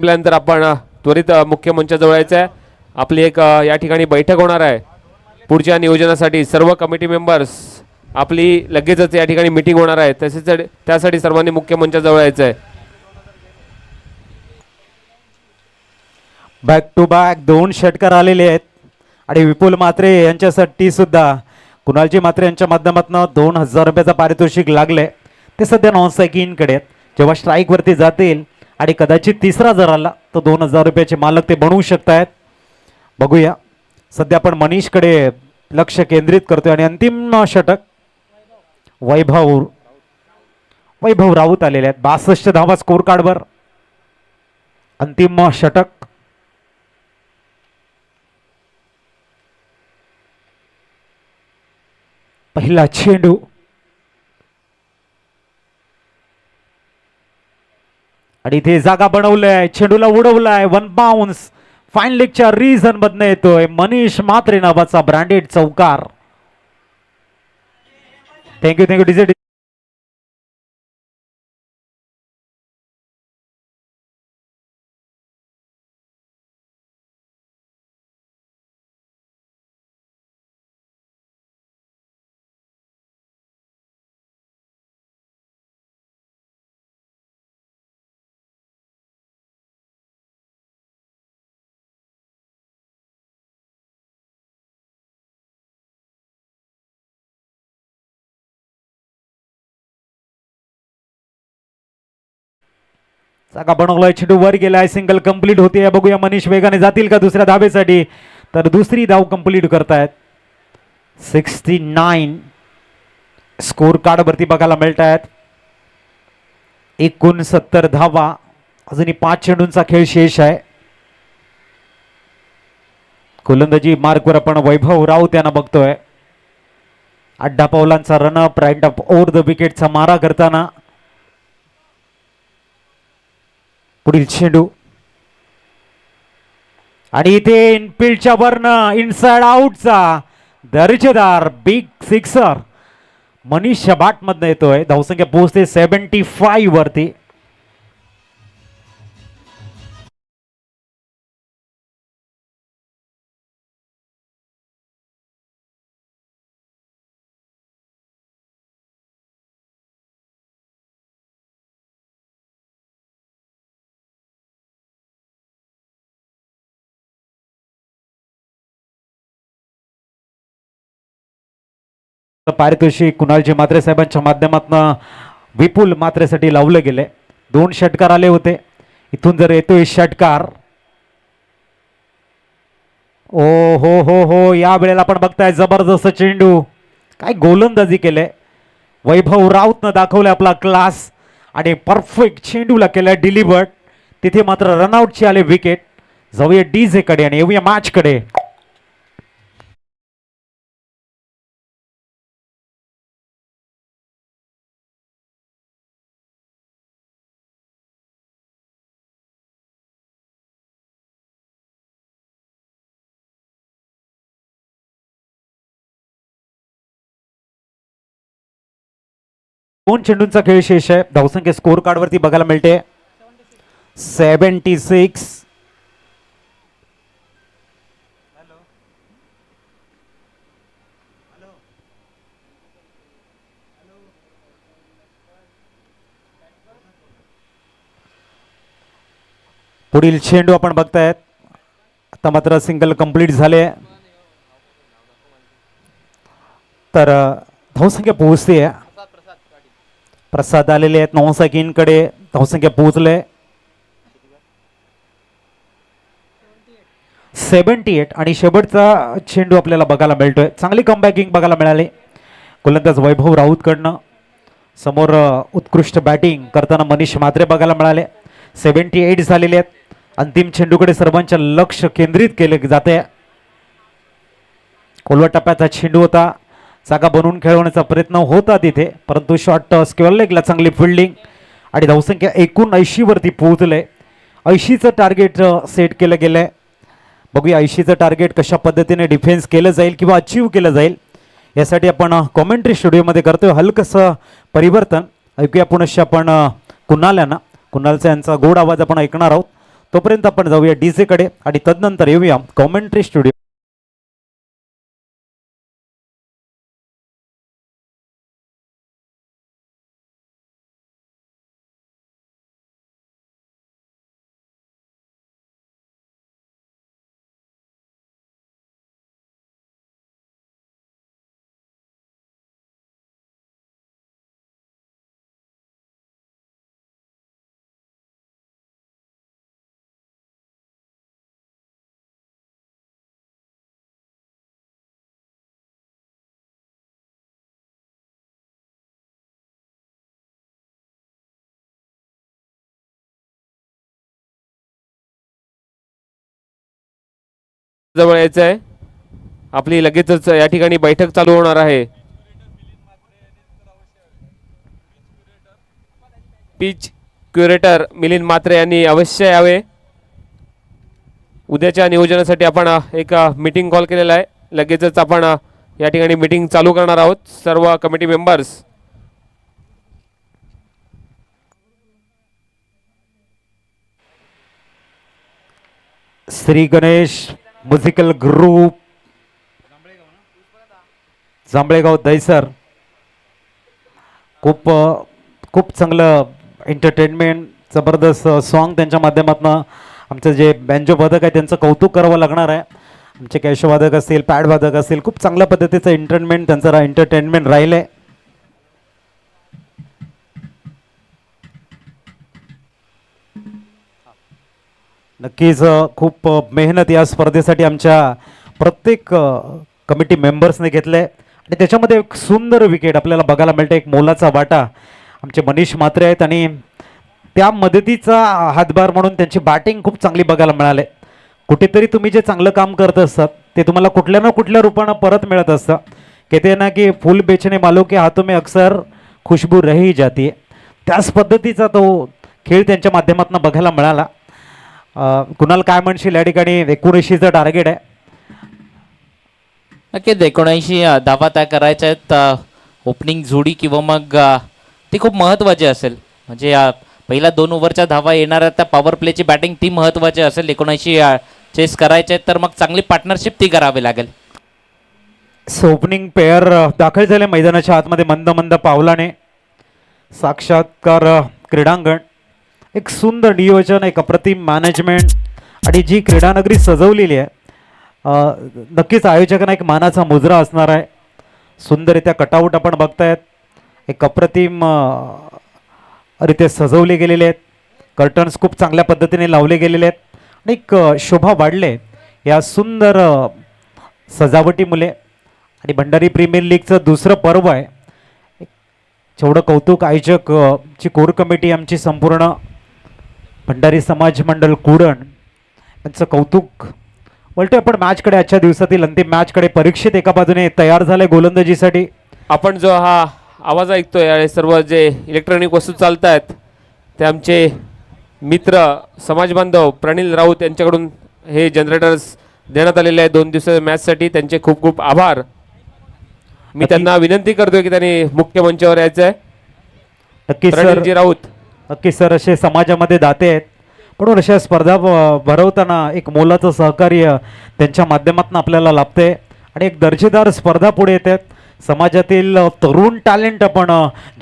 त्यानंतर आपण त्वरित मुख्य मंचाजवळ यायचं आहे. आपली एक या ठिकाणी बैठक होणार आहे पुढच्या नियोजनासाठी. सर्व कमिटी मेंबर्स आपली लगेचच या ठिकाणी मीटिंग होणार आहे. तसेच त्यासाठी सर्वांनी मुख्य मंचाजवळ यायचं आहे. बॅक टू बॅक 2 षटकार आलेले आहेत आणि विपुल म्हात्रे यांच्यासाठी सुद्धा कुणालजी म्हात्रे यांच्या माध्यमातून 2000 रुपयाचा पारितोषिक लागले. ते सध्या नॉन स्ट्राईकिंग कडे आहेत. जेव्हा स्ट्राईक वरती जातील आणि कदाचित तिसरा जर आला तर 2000 रुपयाचे मालक ते बनवू शकतायत. बघूया. सध्या आपण मनीषकडे लक्ष केंद्रित करतोय आणि अंतिम षटक वैभव राऊत आलेले आहेत. 62 धावा स्कोर कार्डवर. अंतिम षटक. पहिला चेंडू आणि इथे जागा बनवलाय. चेंडूला उडवलाय. 1 बाउन्स. फाईन लेगच्या रिझन मधनं येतोय मनीष म्हात्रे नावाचा ब्रँडेड चौकार. Thank you DJ. जागा बनवलाय. चेंडू वर गेलाय. सिंगल कंप्लीट होते. बघूया मनीष वेगाने जातील का दुसऱ्या धाबेसाठी. तर दुसरी धाव कंप्लीट करतायत. 69 स्कोर कार्ड वरती बघायला मिळत आहेत. 69 धावा. अजूनही 5 चेंडूंचा खेळ शेष आहे. गोलंदाजी मार्कवर आपण वैभव राऊत यांना बघतोय. 8 पावलांचा run up right up over the विकेटचा मारा करताना. पुढील चेंडू आणि इथे इनफिल्डच्या वरनं इनसाइड आउटचा दर्जेदार बिग सिक्सर मनीषच्या बॅटमधनं येतोय. धावसंख्या पोहोचते 75 वरती. पारितोषिक कुणालजी म्हात्रे साहेबांच्या माध्यमातून विपुल मात्रेसाठी लावले गेले. 2 षटकार आले होते. इथून जर येतोय षटकार, ओ हो हो हो, या वेळेला आपण बघताय जबरदस्त चेंडू, काय गोलंदाजी केले. वैभव राऊतनं दाखवले आपला क्लास आणि परफेक्ट चेंडूला केलं डिलिव्हर्ड. तिथे मात्र रनआउटची आले विकेट. जाऊया डीजे कडे आणि येऊया मॅच कडे. दोन चेंडूंचा खेळ शेष आहे. धावसंख्या स्कोर कार्ड वरती बघायला मिळते 76. पुढील चेंडू आपण बघतायत. आता मात्र सिंगल कंप्लीट झाले तर धावसंख्या पोहोचते. प्रसाद आलेले आहेत 9 सेकंडकडे. धावसंख्या पोहोचले 78 आणि शेवटचा चेंडू आपल्याला बघायला मिळतोय. चांगली कमबॅकिंग बघायला मिळाली गोलंदाज वैभव राऊतकडनं. समोर उत्कृष्ट बॅटिंग करताना मनीष म्हात्रे बघायला मिळाले. 78 झालेले आहेत. अंतिम चेंडूकडे सर्वांच्या लक्ष केंद्रित केले जाते. खोलवा टप्प्याचा चेंडू होता. जागा बनवून खेळवण्याचा प्रयत्न होता तिथे, परंतु शॉर्ट स्क्वेअर लेगला चांगली फिल्डिंग आणि धावसंख्या 79 वरती पोहोचले. 80चं टार्गेट सेट केलं गेलंय. बघूया 80चं टार्गेट कशा पद्धतीने डिफेन्स केलं जाईल किंवा अचीव केलं जाईल यासाठी आपण कॉमेंट्री स्टुडिओमध्ये करतोय हलकसं परिवर्तन. ऐकूया पुनश्च आपण कुणालचा यांचा गोड आवाज आपण ऐकणार आहोत. तोपर्यंत आपण जाऊया डीजे कडे आणि तदनंतर येऊया कॉमेंट्री स्टुडिओ. जवळ यायचं आहे. आपली लगेचच या ठिकाणी बैठक चालू होणार आहे. पिच क्युरेटर मिलिंद म्हात्रे यांनी अवश्य यावे. उद्याच्या नियोजनासाठी आपण एक मीटिंग कॉल केलेला आहे. लगेचच आपण या ठिकाणी मीटिंग चालू करणार आहोत. सर्व committee members Shri Ganesh musical group Jambhalegaon दैसर खूप चांगलं एंटरटेनमेंट जबरदस्त सॉन्ग त्यांच्या माध्यमातून आमचं जे बँजो वादक आहे त्यांचं कौतुक करावं लागणार आहे. आमचे कैशवादक असतील, पॅड वादक असतील, खूप चांगल्या पद्धतीचं त्यांचं एंटरटेनमेंट राहिलंय. नक्कीच खूप मेहनत या स्पर्धेसाठी आमच्या प्रत्येक कमिटी मेंबर्सने घेतलंय आणि त्याच्यामध्ये एक सुंदर विकेट आपल्याला बघायला मिळते. एक मोलाचा वाटा आमचे मनीष म्हात्रे आहेत आणि त्या मदतीचा हातभार म्हणून त्यांची बॅटिंग खूप चांगली बघायला मिळाले. कुठेतरी तुम्ही जे चांगलं काम करत असतात ते तुम्हाला कुठल्या ना कुठल्या रूपानं परत मिळत असतं. कहते ना की फूल बेचने वालों के हाथों में अक्सर खुशबू रही जाती है. त्याच पद्धतीचा तो खेळ त्यांच्या माध्यमातून बघायला मिळाला. कुणाल काय म्हणशील या ठिकाणी 79चं टार्गेट आहे. नक्कीच 79 धावा त्या करायच्या आहेत. ओपनिंग जोडी किंवा मग ती खूप महत्त्वाची असेल. म्हणजे पहिल्या 2 ओव्हरच्या धावा येणाऱ्या त्या पॉवर प्लेची बॅटिंग ती महत्त्वाची असेल. 79 चेस करायचे आहेत तर मग चांगली पार्टनरशिप ती करावी लागेल. ओपनिंग पेअर दाखल झाले मैदानाच्या आतमध्ये मंद मंद पावलाने. साक्षात्कार क्रीडांगण, एक सुंदर नियोजन, एक अप्रतिम मॅनेजमेंट आणि जी क्रीडानगरी सजवलेली आहे नक्कीच आयोजकांना एक मानाचा मुजरा असणार आहे. सुंदररित्या कटआउट आपण बघतायत. एक अप्रतिम रित्या सजवले गेलेले आहेत. कर्टन्स खूप चांगल्या पद्धतीने लावले गेलेले आहेत आणि एक शोभा वाढले या सुंदर सजावटी मुले. आणि भंडारी प्रीमियर लीगचं दुसरं पर्व आहे. जेवढं कौतुक आयोजक ची कोर कमिटी आमची संपूर्ण भंडारी समाज मंडळ कुडण यांचं कौतुक. बोलतोय आपण मॅचकडे, आजच्या दिवसातील अंतिम मॅचकडे. परीक्षित एका बाजूने तयार झाले गोलंदाजीसाठी. आपण जो हा आवाज ऐकतोय आणि सर्व जे इलेक्ट्रॉनिक वस्तू चालत आहेत ते आमचे मित्र समाज बांधव प्रणील राऊत यांच्याकडून हे जनरेटर्स देण्यात आलेले आहे 2 दिवसाच्या मॅचसाठी. त्यांचे खूप खूप आभार. मी त्यांना विनंती करतोय की त्यांनी मुख्य मंचावर यायचं आहे. नक्कीच सर, प्रणीलजी राऊत. नक्कीच सर, असे समाजामध्ये दाते आहेत म्हणून अशा स्पर्धा भरवताना एक मोलाचं सहकार्य त्यांच्या माध्यमातून आपल्याला लाभते आणि एक दर्जेदार स्पर्धा पुढे येतात. समाजातील तरुण टॅलेंट आपण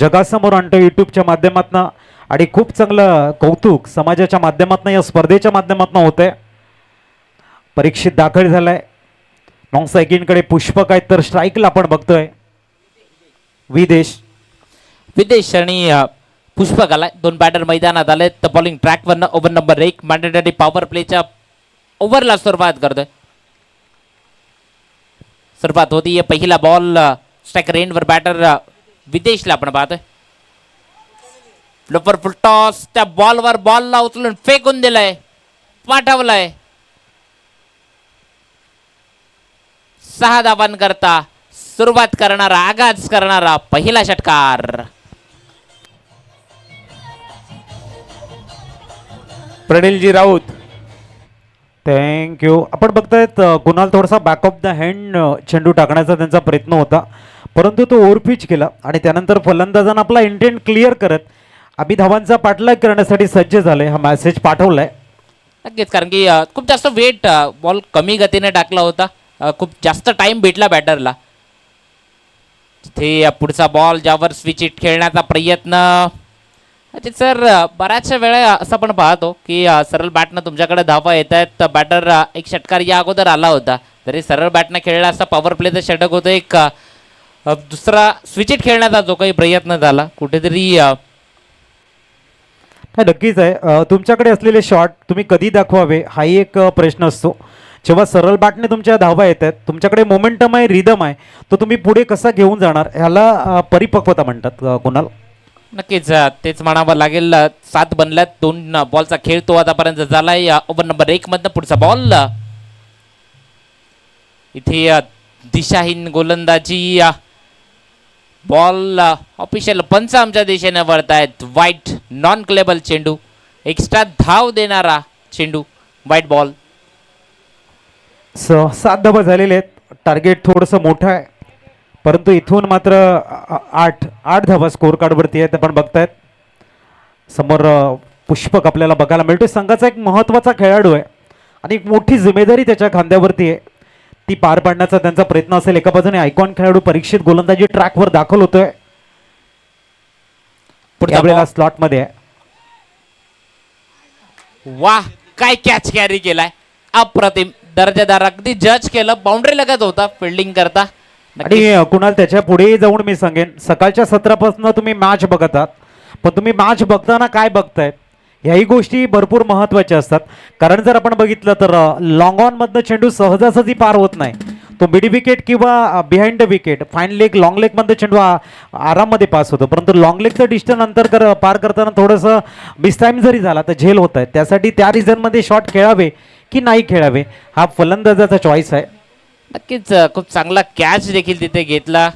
जगासमोर आणतो यूट्यूबच्या माध्यमातून आणि खूप चांगलं कौतुक समाजाच्या माध्यमातून या स्पर्धेच्या माध्यमातून होतंय. परीक्षित दाखल झालाय. नॉन सायकिंगकडे पुष्पक आहेत तर स्ट्राईकला आपण बघतोय विदेश आणि पुष्पक आलाय. 2 बॅटर मैदानात आले. तर बॉलिंग ट्रॅकवरनं ओव्हर नंबर 1 मॅन्डेटरी पॉवर प्लेच्या ओव्हरला सुरुवात करतोय. सुरुवात होती पहिला बॉल स्ट्राइक रेंजवर बॅटर विदेशला आपण पाहतोय. फ्लोपर फुल टॉस त्या बॉलवर बॉलला उचलून फेकून दिलाय, पाठवलाय. 6 धावांकरता सुरुवात करणारा, आगाज करणारा पहिला षटकार. प्रणीलजी राऊत. थँक्यू. आपण बघतायत कुणाल थोडासा बॅक ऑफ द हँड चेंडू टाकण्याचा त्यांचा प्रयत्न होता परंतु तो ओव्हरपिच केला आणि त्यानंतर फलंदाजांना आपला इंटेंट क्लिअर करत आम्ही धावांचा पाठलाग करण्यासाठी सज्ज झाले हा मेसेज पाठवलाय. नक्कीच, कारण की खूप जास्त वेट बॉल कमी गतीने टाकला होता. खूप जास्त टाइम भेटला बॅटरला. तिथे पुढचा बॉल ज्यावर स्विच इट खेळण्याचा प्रयत्न. सर, बऱ्याचशा वेळा असं आपण पाहतो की सरळ बॅटनं तुमच्याकडे धावा येत आहेत. तर बॅटर एक षटकार या अगोदर आला होता तरी सरळ बॅटनं खेळला असता पॉवर प्लेचं षटक होतं. एक दुसरा स्विच इट खेळण्याचा जो काही प्रयत्न झाला कुठेतरी नक्कीच आहे. तुमच्याकडे असलेले शॉट तुम्ही कधी दाखवावे हाही एक प्रश्न असतो. जेव्हा सरळ बॅटने तुमच्या धावा येत आहेत, तुमच्याकडे मोमेंटम आहे, रिदम आहे, तो तुम्ही पुढे कसा घेऊन जाणार ह्याला परिपक्वता म्हणतात कुणाल. नक्कीच तेच म्हणावं लागेल. 7 बनल्यात. 2 बॉलचा खेळ तो आतापर्यंत झालाय. ओव्हर नंबर 1 मधनं पुढचा बॉल. इथे दिशाहीन गोलंदाजी. बॉल ऑफिशियल पंच आमच्या दिशेने वळतायत. वाईट नॉन क्लेबल चेंडू, एक्स्ट्रा धाव देणारा चेंडू, वाईट बॉल. 7 धावा झालेले आहेत. टार्गेट थोडंसं मोठं आहे परंतु इथून मात्र 8 धावा स्कोर कार्डवरती आहेत. आपण बघतायत समोर पुष्पक आपल्याला बघायला मिळतोय. संघाचा एक महत्त्वाचा खेळाडू आहे आणि एक मोठी जिम्मेदारी त्याच्या खांद्यावरती आहे. ती पार पाडण्याचा त्यांचा प्रयत्न असेल. एका बाजूने आयकॉन खेळाडू परीक्षित गोलंदाजी ट्रॅकवर दाखल होतोय. पुढच्या स्लॉट मध्ये आहे. वाह, काय कॅच कॅरी केलाय, अप्रतिम, दर्जेदार. अगदी जज केलं, बाउंड्री लगत होता फिल्डिंग करता. आणि कुणाल त्याच्या पुढे जाऊन मी सांगेन सकाळच्या सत्रापासून तुम्ही मॅच बघत आहात पण तुम्ही मॅच बघताना काय बघतायत ह्याही गोष्टी भरपूर महत्त्वाच्या असतात. कारण जर आपण बघितलं तर लॉंग ऑन मधनं चेंडू सहजासहजी पार होत नाही. तो मिड विकेट किंवा behind the wicket, fine leg, long leg मध्ये चेंडू आराममध्ये पास होतो परंतु लॉंग लेगचं डिस्टन्स अंतर पार करताना थोडंसं मिसटाईम जरी झाला तर झेल होत आहे. त्यासाठी त्या रिझनमध्ये शॉट खेळावे की नाही खेळावे हा फलंदाजाचा चॉईस आहे. नक्कीच खूप चांगला कॅच देखील तिथे घेतला.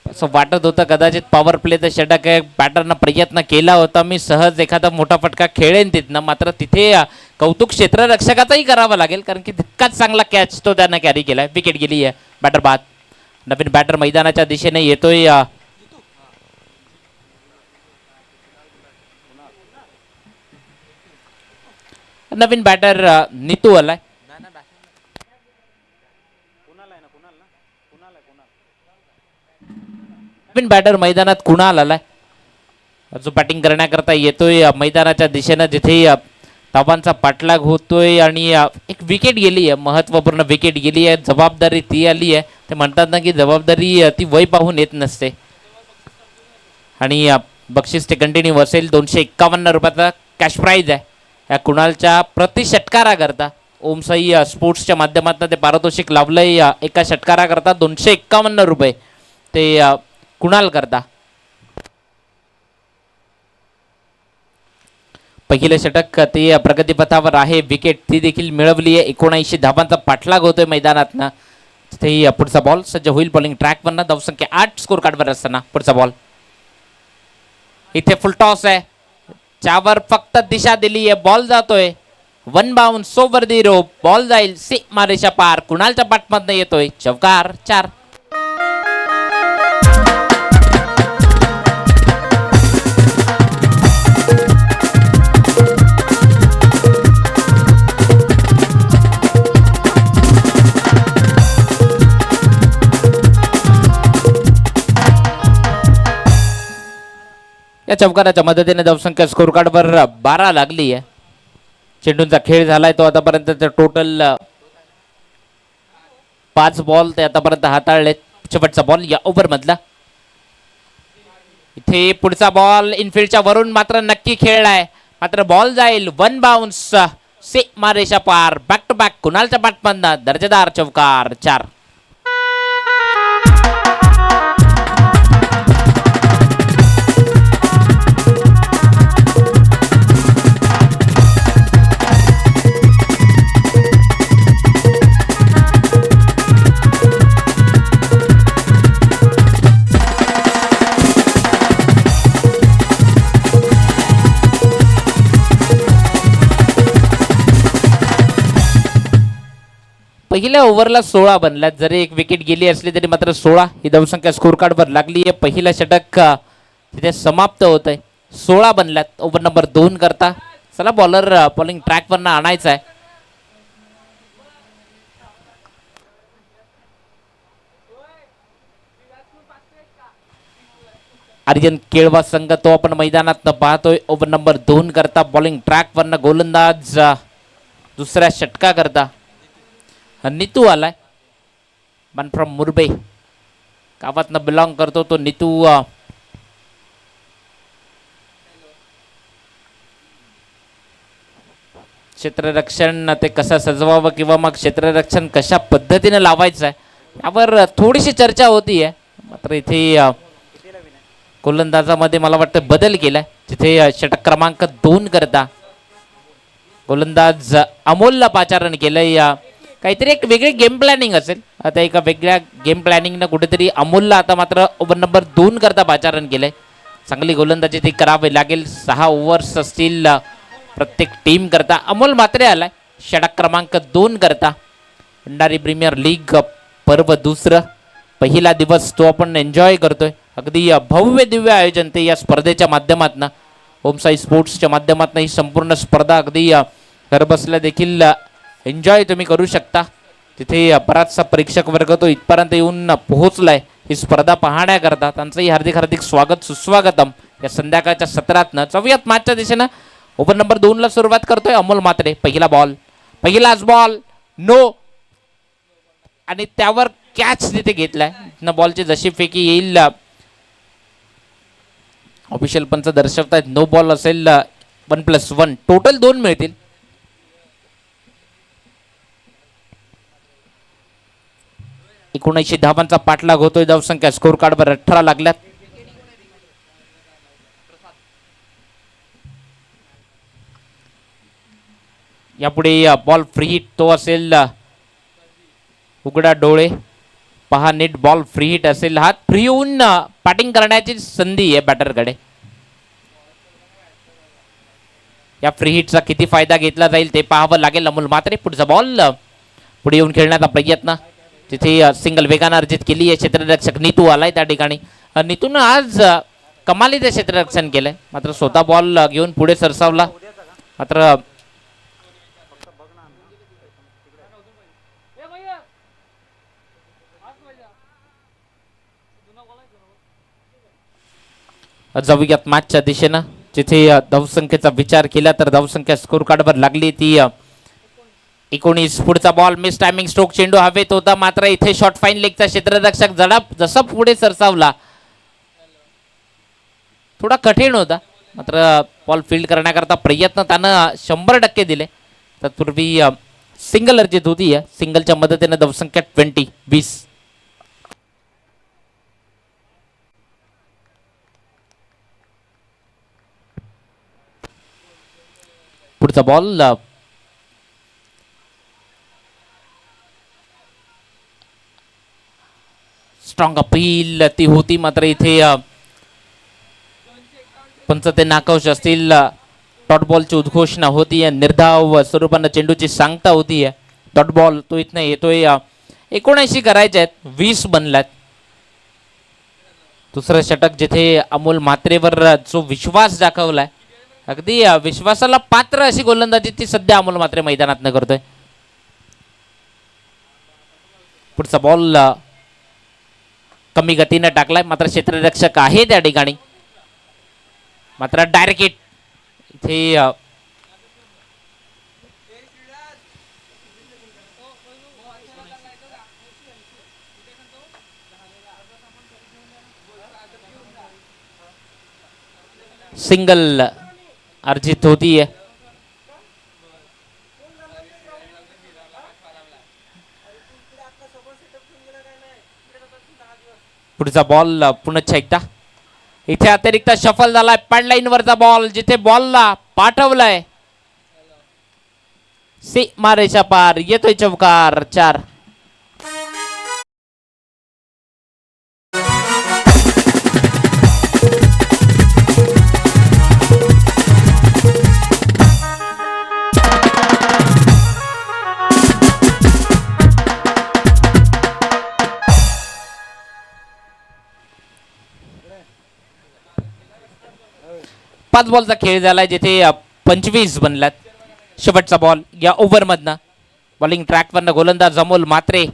असं वाटत होतं कदाचित पॉवर प्लेचं षटक आहे. बॅटरनं प्रयत्न केला होता मी सहज एखादा मोठा फटका खेळेन तिथनं, मात्र तिथे कौतुक क्षेत्ररक्षकाचाही करावं लागेल कारण की तितकाच चांगला कॅच तो त्यानं कॅरी केलाय. विकेट गेली आहे. बॅटर बाद. नवीन बॅटर मैदानाच्या दिशेने येतोय. नवीन बॅटर नितू आलाय. नवीन बॅटर मैदानात कुणाल आलाय जो बॅटिंग करण्याकरता येतोय मैदानाच्या दिशेनं जिथे धावांचा पाठलाग होतोय आणि एक विकेट गेली आहे, महत्त्वपूर्ण विकेट गेली आहे, जबाबदारी ती आली आहे. ते म्हणतात ना की जबाबदारी ती वय पाहून येत नसते. आणि बक्षीस ते कंटिन्यू असेल. 251 रुपयाचा कॅश प्राईज आहे या कुणालच्या प्रति षटकाराकरता. ओमसाई स्पोर्ट्सच्या माध्यमातून ते पारितोषिक लावलंय एका षटकाराकरता 251 रुपये ते कुणाल करता. पहिले षटक ते प्रगतीपथावर आहे. विकेट ती देखील मिळवली आहे. 79 धावांचा पाठलाग होतोय मैदानातनं. ते पुढचा बॉल सज्ज होईल बॉलिंग ट्रॅकवरनं. धावसंख्या 8 स्कोर कार्डवर असताना पुढचा बॉल. इथे फुल टॉस आहे. त्यावर फक्त दिशा दिली आहे. बॉल जातोय वन बाउन्स ओव्हर दी रोप. बॉल जाईल सीमारेषा पार. कुणालच्या पाठमधनं येतोय चौकार. 4. या चौकाराच्या मदतीने धावसंख्या स्कोर कार्डवर 12 लागली आहे. चेंडूंचा खेळ झालाय तो आतापर्यंत टोटल 5 बॉल ते आतापर्यंत हाताळले. शेवटचा बॉल या ओव्हर मधला. इथे पुढचा बॉल इनफिल्डच्या वरून मात्र नक्की खेळलाय. मात्र बॉल जाईल वन बाउन्स सीमारेषा पार. बॅक टू बॅक कुणालच्या पाठमधनं दर्जेदार चौकार. 4. पहिल्या ओव्हरला 16 बनल्यात. जरी एक विकेट गेली असली तरी मात्र 16 ही धावसंख्या स्कोर कार्डवर लागली आहे. पहिला षटक तिथे समाप्त होत आहे. 16 बनल्यात ओव्हर नंबर 2 करता. चला बॉलर बॉलिंग ट्रॅकवरनं आणायचा आहे. आर्यन केळवा संघ तो आपण मैदानात पाहतोय. ओव्हर नंबर 2 करता बॉलिंग ट्रॅकवरनं गोलंदाज दुसऱ्या षटका करता नितू आलाय. मन फ्रॉम मुरबे गावातनं बिलॉंग करतो तो नितू. क्षेत्ररक्षण ते कसं सजवावं किंवा मग क्षेत्ररक्षण कशा पद्धतीने लावायचं आहे यावर थोडीशी चर्चा होती आहे. मात्र इथे गोलंदाजामध्ये मला वाटतं बदल केलाय. तिथे षटक क्रमांक 2 करता गोलंदाज अमोलला पाचारण केलंय. काहीतरी एक वेगळी गेम प्लॅनिंग असेल. आता एका वेगळ्या गेम प्लॅनिंगनं कुठेतरी अमोलला आता मात्र ओव्हर नंबर 2 करता पाचारण केलंय. चांगली गोलंदाजी ती करावी लागेल. 6 ओव्हर्स असतील प्रत्येक टीम करता. अमोल मात्रे आलाय षटक क्रमांक 2 करता. भंडारी प्रीमियर लीग पर्व दुसरं पहिला दिवस तो आपण एन्जॉय करतोय. अगदी भव्य दिव्य आयोजन ते या स्पर्धेच्या माध्यमातून ओमसाई स्पोर्ट्सच्या माध्यमातून ही संपूर्ण स्पर्धा अगदी घरबसल्या देखील एन्जॉय तुम्ही करू शकता. तिथे बराचसा प्रेक्षक वर्ग तो इथपर्यंत येऊन पोहोचलाय ही स्पर्धा पाहण्याकरता. त्यांचंही हार्दिक हार्दिक स्वागत सुस्वागतम या संध्याकाळच्या सत्रातनं. जाऊयात मॅचच्या दिशेनं. ओव्हर नंबर 2 ला सुरुवात करतोय अमोल मात्रे. पहिला बॉल पहिलाच बॉल नो आणि त्यावर कॅच तिथे घेतलाय. न बॉलची जशी फेकी येईल ऑफिशियल पंच दर्शवतायत नो बॉल असेल. 1+1 टोटल 2 मिळतील. एकोणऐंशी धावांचा पाठलाग होतोय. धावसंख्या स्कोर कार्डवर 18 लागल्यात. यापुढे बॉल फ्री हिट तो असेल. उघडा डोळे पहा नीट. बॉल फ्री हिट असेल. हात फ्री होऊन बॅटिंग करण्याची संधी आहे बॅटरकडे. या फ्री हिटचा किती फायदा घेतला जाईल ते पाहावं लागेल. अमोल मात्रे पुढचा बॉल पुढे येऊन खेळण्याचा प्रयत्न. तिथे सिंगल वेगानं अर्जित केली आहे. क्षेत्ररक्षक नितू आलाय त्या ठिकाणी. नितून आज कमालीचं क्षेत्ररक्षण केलंय. मात्र स्वतः बॉल घेऊन पुढे सरसावला. मात्र जाऊयात मॅचच्या दिशेनं. जिथे धावसंख्येचा विचार केला तर धावसंख्या स्कोर कार्डवर लागली ती 19 पुढचा बॉल मिस टायमिंग स्ट्रोक चेंडू हवेत होता मात्र इथे शॉर्ट फाईन लेगचा क्षेत्ररक्षक जसा पुढे सरसावला थोडा कठीण होता मात्र बॉल फील्ड करण्याकरता प्रयत्न त्यानं 100% दिले. तत्पूर्वी सिंगल अर्जित होती आहे. सिंगलच्या मदतीने धावसंख्या 20. पुढचा बॉल स्ट्रॉंग अपील ती होती मात्र इथे पंच ते नाकाउश असतील. डॉट बॉलची उद्घोषणा होती आहे. निर्धाव स्वरूपानं चेंडूची सांगता होती आहे. डॉट बॉल तो इथनं येतोय. 79 करायचे आहेत 20 बनल्यात. दुसरं षटक जिथे अमोल म्हात्रेवर जो विश्वास दाखवलाय अगदी विश्वासाला पात्र अशी गोलंदाजी ती सध्या अमोल म्हात्रे मैदानात न करतोय. पुढचा बॉल कमी गतीने टाकलाय मात्र क्षेत्ररक्षक आहे त्या ठिकाणी मात्र डायरेक्ट हिट इथे सिंगल अर्जित होती है. पुढचा बॉल पुन्हा एकदा इथे अतिरिक्त शफल झालाय. पॅडलाईन वरचा बॉल जिथे बॉलला पाठवलाय सीमारेषा पार येतोय चौकार 4. पाच बॉलचा खेळ झालाय जिथे 25 बनलात. शेवटचा बॉल या ओव्हर मधनं बॉलिंग ट्रॅकवरनं गोलंदाज अमोल म्हात्रे.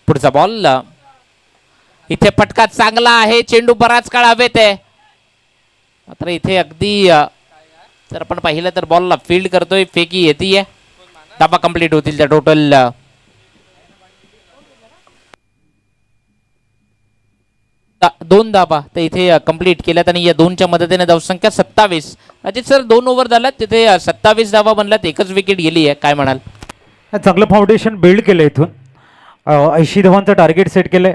पुढचा बॉल इथे फटका चांगला आहे. चेंडू बराच काळ हवेत आहे मात्र इथे अगदी जर आपण पाहिलं तर बॉलला फील्ड करतोय. फेकी येते धाबा कंप्लीट होतील त्या टोटल 2 धाबा तर इथे कंप्लीट केल्यात आणि या 2च्या मदतीने धावसंख्या 27. अजित सर 2 ओव्हर झाल्यात तिथे 27 धावा बनल्यात. एकच विकेट गेली आहे. काय म्हणाल? चांगलं फाउंडेशन बिल्ड केलं इथून. 80 धावांचं टार्गेट सेट केलंय.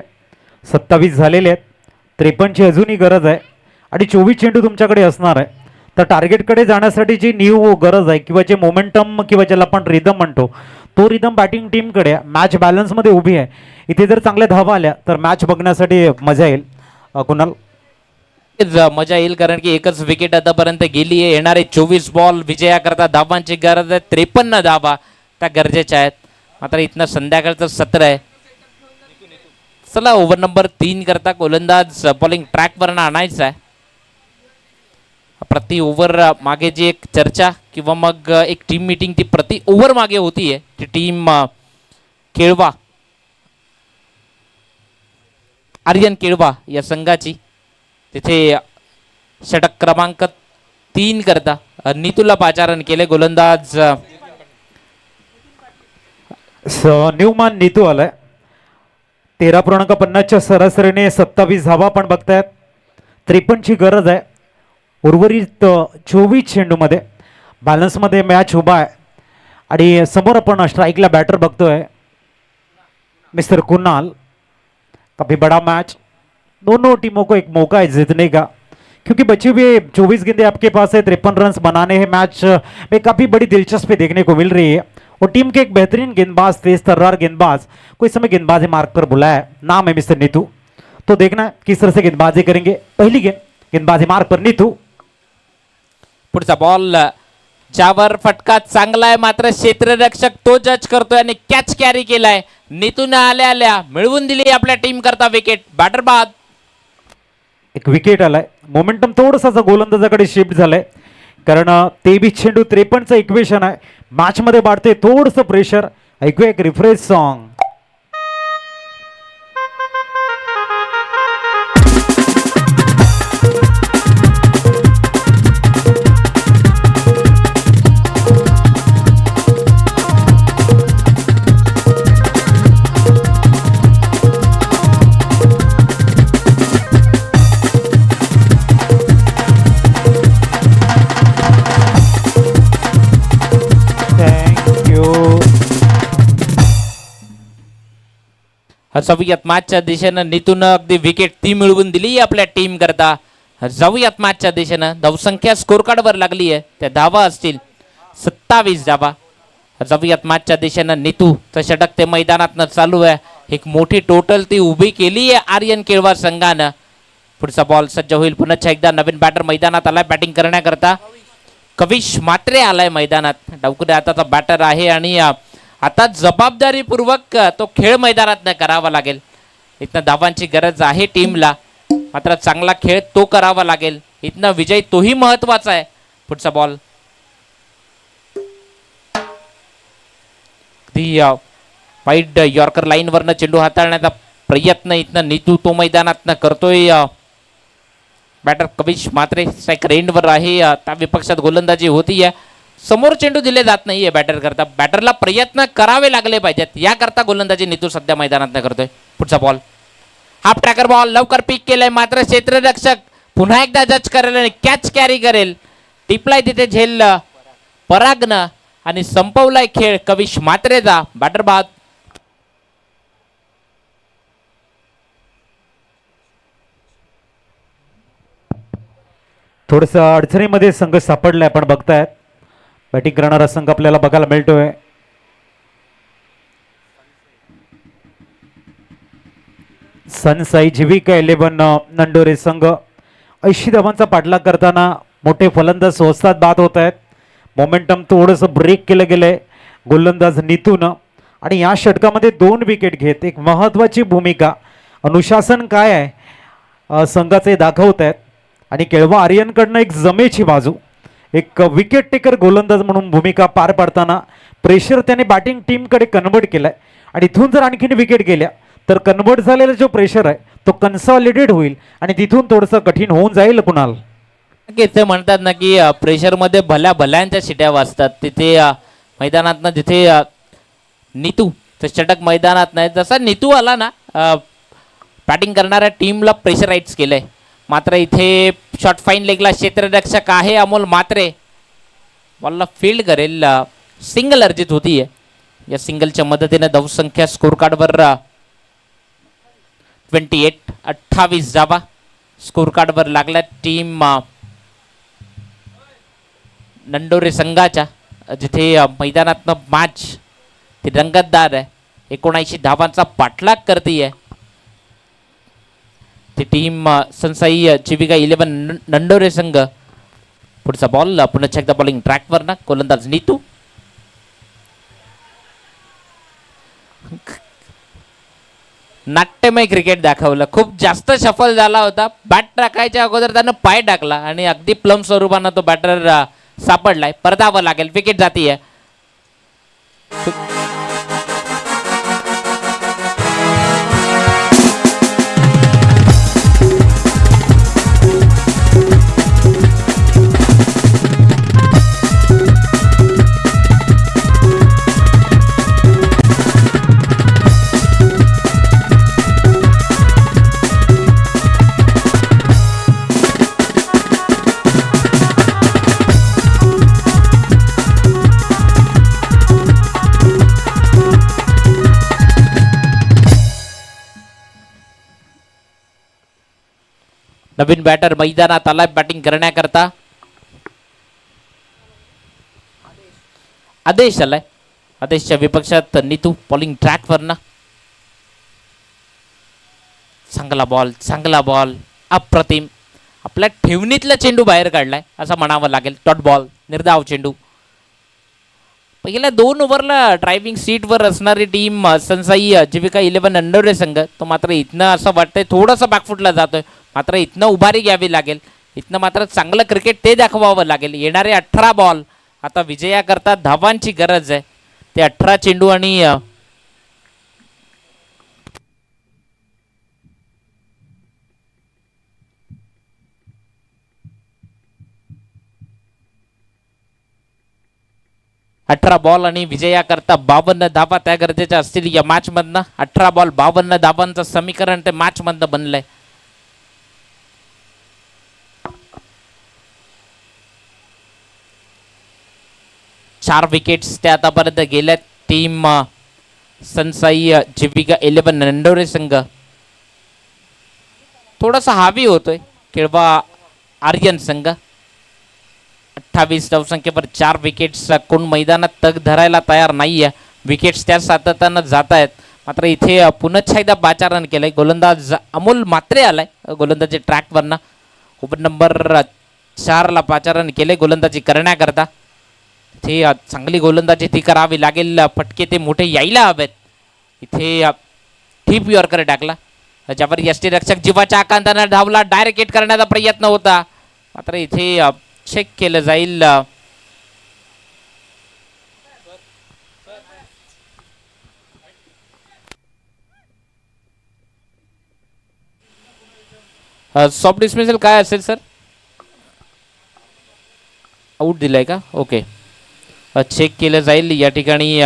27 झालेले आहेत. 53ची अजूनही गरज आहे आणि 24 चेंडू तुमच्याकडे असणार आहे. तर टार्गेटकडे जाण्यासाठी जी न्यू गरज आहे किंवा जे मोमेंटम किंवा ज्याला आपण रिदम म्हणतो तो रिदम बॅटिंग टीमकडे मॅच बॅलन्समध्ये उभी आहे. इथे जर चांगल्या धावा आल्या तर मॅच बघण्यासाठी मजा येईल. कुणाल? मजा येईल कारण की एकच विकेट आतापर्यंत गेली आहे. येणारे 24 बॉल विजयाकरता धावांची गरज आहे. 53 धावा त्या गरजेच्या आहेत मात्र इथनं संध्याकाळचं सत्र आहे. चला ओव्हर नंबर 3 करता गोलंदाज बॉलिंग ट्रॅकवरनं आणायचा आहे. प्रति ओव्हर मागे जी एक चर्चा किंवा मग एक टीम मीटिंग ती प्रति ओव्हर मागे होती आहे ती टीम केळवा आर्यन केळवा या संघाची. तिथे षटक क्रमांक 3 करता नीतूला पाचारण केले. गोलंदाज न्यूमॅन नीतू आलाय. 13.50च्या सरासरीने 27 धावा पण बघतायत. 53ची गरज आहे. उर्वरित 24 चेंडूमध्ये बॅलन्समध्ये मॅच उभा आहे आणि समोर आपण स्ट्राईकला बॅटर बघतोय मिस्टर कुणाल. काफी बड़ा मैच. दोनों टीमों को एक मौका है जीतने का क्योंकि बचे हुए 24 गेंदे आपके पास है. 53 रन्स बनाने हैं. मैच में काफ़ी बड़ी दिलचस्पी देखने को मिल रही है और टीम के एक बेहतरीन गेंदबाज तेज तर्रार गेंदबाज को इस समय गेंदबाजी मार्ग पर बुलाया है. नाम है मिस्टर नीतू. तो देखना है किस तरह से गेंदबाजी करेंगे. पहली गेंद गेंदबाजी मार्ग पर नीतू. पुढचा बॉल ज्यावर फटका चांगला आहे मात्र क्षेत्ररक्षक तो जज करतोय आणि कॅच कॅरी केलाय. नीतून आल्या आल्या मिळवून दिली आपल्या टीम करता विकेट. बॅटर बाद. एक विकेट आलाय. मोमेंटम थोडंसं गोलंदाजाकडे शिफ्ट झालंय कारण 23 चेंडू 53चं इक्वेशन आहे. मॅचमध्ये वाढते थोडंसं प्रेशर. ऐकूया एक रिफ्रेश सॉन्ग. जाऊयात मॅचच्या दिशेनं नितून अगदी विकेट ती मिळवून दिली आपल्या टीम करता. जाऊयात मॅचच्या दिशेनं. धावसंख्या स्कोर कार्डवर लागली आहे, त्या धावा असतील 27 धावा. जाऊयात मॅचच्या दिशेनं नितू तर षटक ते मैदानातनं चालू आहे. एक मोठी टोटल ती उभी केली आहे आर्यन केळवा संघानं. पुढचा बॉल सज्ज होईल. पुन्हा एकदा नवीन बॅटर मैदानात आलाय बॅटिंग करण्याकरता. कविश मात्रे आलाय मैदानात. डावकुरे हाताचा बॅटर आहे आणि आता जबाबदारीपूर्वक तो खेळ मैदानात करावा लागेल. इथनं धावांची गरज आहे टीमला, मात्र चांगला खेळ तो करावा लागेल. इथनं विजय तोही महत्वाचा आहे. पुढचा बॉल वाईड यॉर्कर लाईनवरनं चेंडू हाताळण्याचा प्रयत्न इथनं नितू तो मैदानात करतोय. बॅटर कविश मात्रे स्ट्राईक रेंजवर आहे. त्या विपक्षात गोलंदाजी होती आहे. समोर चेंडू दिले जात नाहीये बॅटर करता. बॅटरला प्रयत्न करावे लागले पाहिजेत, याकरता गोलंदाजी नितू सध्या मैदानात करतोय. पुढचा बॉल हाफ ट्रॅकर बॉल लवकर पिक केलाय, मात्र क्षेत्ररक्षक पुन्हा एकदा जज करेल आणि कॅच कॅरी करेल. टिपलाय तिथे झेल परागनं आणि संपवलाय खेळ कविश मात्रेचा. बॅटर बाद. थोडस अडचणीमध्ये संघ सापडलाय, आपण बघतायत बॅटिंग करणारा संघ आपल्याला बघायला मिळतोय. सनसाई जीविका 11 नंडोरे संघ 80 धावांचा पाठलाग करताना मोठे फलंदाज स्वस्तात बाद होत आहेत. मोमेंटम थोडंसं ब्रेक केलं गेलंय गोलंदाज नितून आणि या षटकामध्ये 2 विकेट घेत एक महत्त्वाची भूमिका अनुशासन काय आहे संघाचे दाखवत आहेत. आणि केळवा आर्यनकडनं एक जमेची बाजू, एक विकेट टेकर गोलंदाज म्हणून भूमिका पार पाडताना प्रेशर त्याने बॅटिंग टीमकडे कन्वर्ट केलाय. आणि इथून जर आणखीन विकेट गेल्या तर कन्वर्ट झालेला जो प्रेशर आहे तो कन्सॉलिडेट होईल आणि तिथून थोडंसं कठीण होऊन जाईल. कुणाल ते म्हणतात ना की प्रेशरमध्ये भल्या भल्यांच्या शिट्या वाजतात. तिथे मैदानातनं जिथे नितू तर षटक मैदानात नाही, जसा नितू आला ना बॅटिंग करणाऱ्या टीमला प्रेशराईज केलंय. मात्र इथे शॉर्ट फाईन लेगला क्षेत्ररक्षक आहे अमोल मात्रे, बॉलला फील्ड करेल. सिंगल अर्जित होती आहे. या सिंगलच्या मदतीने धावसंख्या स्कोर कार्डवर 28 धावा स्कोर कार्डवर लागल्या टीम नंडोरे संघाच्या. जिथे मैदानातनं मॅच ती रंगतदार आहे. 79 धावांचा पाठलाग करते ती टीम सनसाई जीविका 11 नंडोरे संघ. पुढचा बॉल पुन्हा एकदा बॉलिंग ट्रॅकवर ना गोलंदाज नितू. नाट्यमय क्रिकेट दाखवलं. खूप जास्त सफल झाला होता. बॅट टाकायच्या अगोदर त्यानं पाय टाकला आणि अगदी प्लम स्वरूपानं तो बॅटर सापडलाय. परतावं लागेल, विकेट जातीये. नवीन बॅटर मैदानात आलाय बॅटिंग करण्याकरता. आदेश आलाय. आदेशच्या विपक्षात नितू बॉलिंग ट्रॅकवर ना. चांगला बॉल अप्रतिम. आपल्या ठेवणीतला चेंडू बाहेर काढलाय असं म्हणावं लागेल. डॉट बॉल निर्धाव चेंडू. पहिल्या 2 ओव्हरला ड्रायव्हिंग सीटवर असणारी टीम सनसाई जीविका 11 नंडोरे संघ, तो मात्र इथनं असं वाटतंय थोडंसं बॅकफुटला जातोय. मात्र इथनं उभारी घ्यावी लागेल. इथनं मात्र चांगलं क्रिकेट ते दाखवावं लागेल. येणारे 18 बॉल आता विजयाकरता धावांची गरज आहे. ते 18 चेंडू आणि बॉल आणि विजयाकरता 52 धावा त्या गरजेच्या असतील या मॅच मधनं. 18 बॉल 52 धावांचं समीकरण ते मॅच मधनं बनलंय. चार विकेट्स ते आतापर्यंत गेल्यात टीम सनसाई जीविका 11 नंडोरे संघ थोडासा हावी होतोय केळवा आर्यन संघ 28 धावसंख्येवर 4 विकेट्स. कोण मैदानात तग धरायला तयार नाहीये. विकेट्स त्या सातत्यानं जात आहेत. मात्र इथे पुन्हा एकदा पाचारण केलंय. गोलंदाज अमोल मात्रे आलाय गोलंदाजी ट्रॅकवरनं. ओव्हर नंबर 4 ला पाचारण केले गोलंदाजी करण्याकरता. इथे चांगली गोलंदाजी ती करावी लागेल. फटके ते मोठे यायला हवेत. इथे ठीप यॉर्कर टाकला ज्यावर यष्टीरक्षक जीवाच्या आकांतानं धावला. डायरेक्ट हिट करण्याचा प्रयत्न होता मात्र इथे चेक केलं जाईल. सॉफ्ट डिस्मिसल काय असेल सर? आउट दिलाय का? ओके चेक केलं जाईल या ठिकाणी.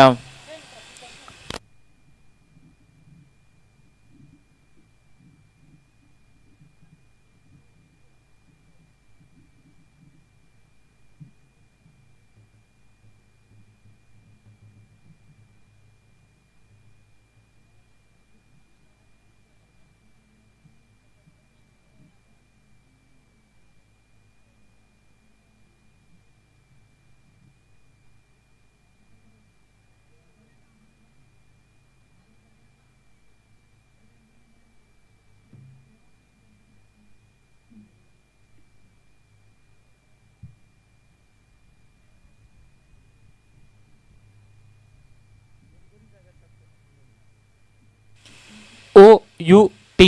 OUT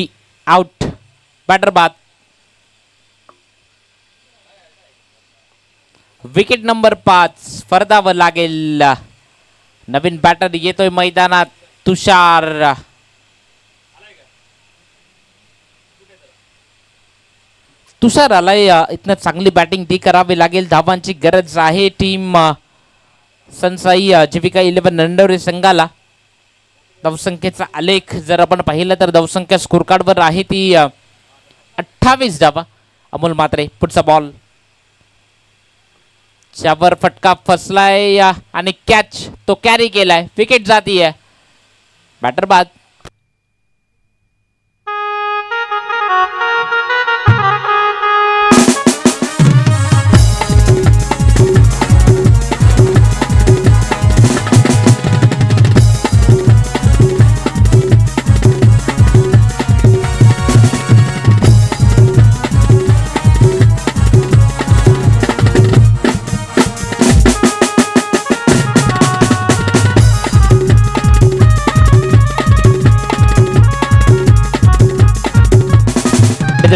out. बॅटर बाद. विकेट नंबर 5 स्पर्धावर लागेल. नवीन बॅटर येतोय मैदानात तुषार. तुषार आलाय. इथनं चांगली बॅटिंग ती करावी लागेल. धावांची गरज आहे टीम सनसाई जीविका 11 नंडोरे संघाला. धावसंख्येचा आलेख जर आपण पाहिलं तर धावसंख्या स्कोर कार्डवर आहे ती 28 धावा. अमोल मात्रे पुढचा बॉल ज्यावर फटका फसलाय आणि कॅच तो कॅरी केलाय. विकेट जातीये. बॅटर बाद.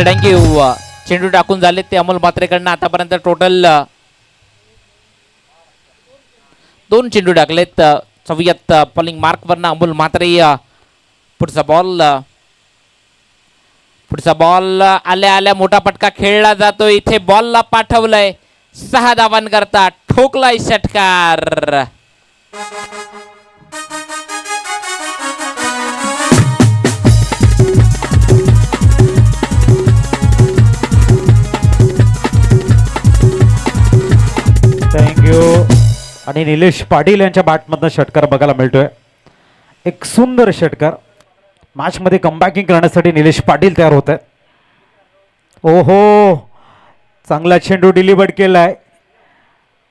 थँक्यू. चेंडू टाकून झाले ते अमोल मात्रेकडनं. आतापर्यंत टोटल 2 चेंडू टाकलेत. 44 बॉलिंग मार्कवरनं अमोल मात्रे. पुढचा बॉल आल्या आल्या मोठा फटका खेळला जातो. इथे बॉलला पाठवलंय 6 धावांकरता. ठोकलाय षटकार. थँक्यू. आणि निलेश पाटील यांच्या बॅटमधनं षटकार बघायला मिळतोय. एक सुंदर षटकार. मॅचमध्ये कमबॅकिंग करण्यासाठी निलेश पाटील तयार होत आहेत. ओहो चांगला चेंडू डिलिव्हर्ड केलाय.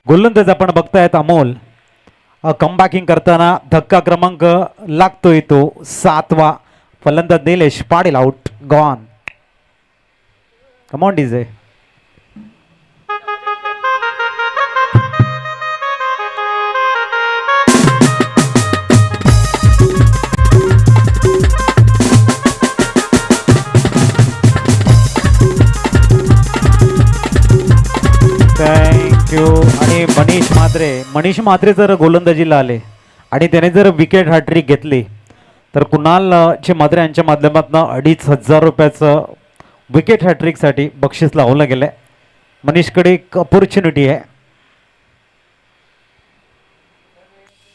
गोलंदाज आपण बघतायत अमोल. कमबॅकिंग करताना धक्का क्रमांक लागतोय तो 7वा. फलंदाज Nilesh Patil out. Gone. Come on DJ. Thank you. आणि मनीष म्हात्रे जर गोलंदाजीला आले आणि त्याने जर विकेट हॅट्रिक घेतली तर कुणाल म्हात्रे यांच्या माध्यमातून 2500 रुपयाचं विकेट हॅट्रिकसाठी बक्षीस लावलं गेलं आहे. मनीषकडे एक अपॉर्च्युनिटी आहे.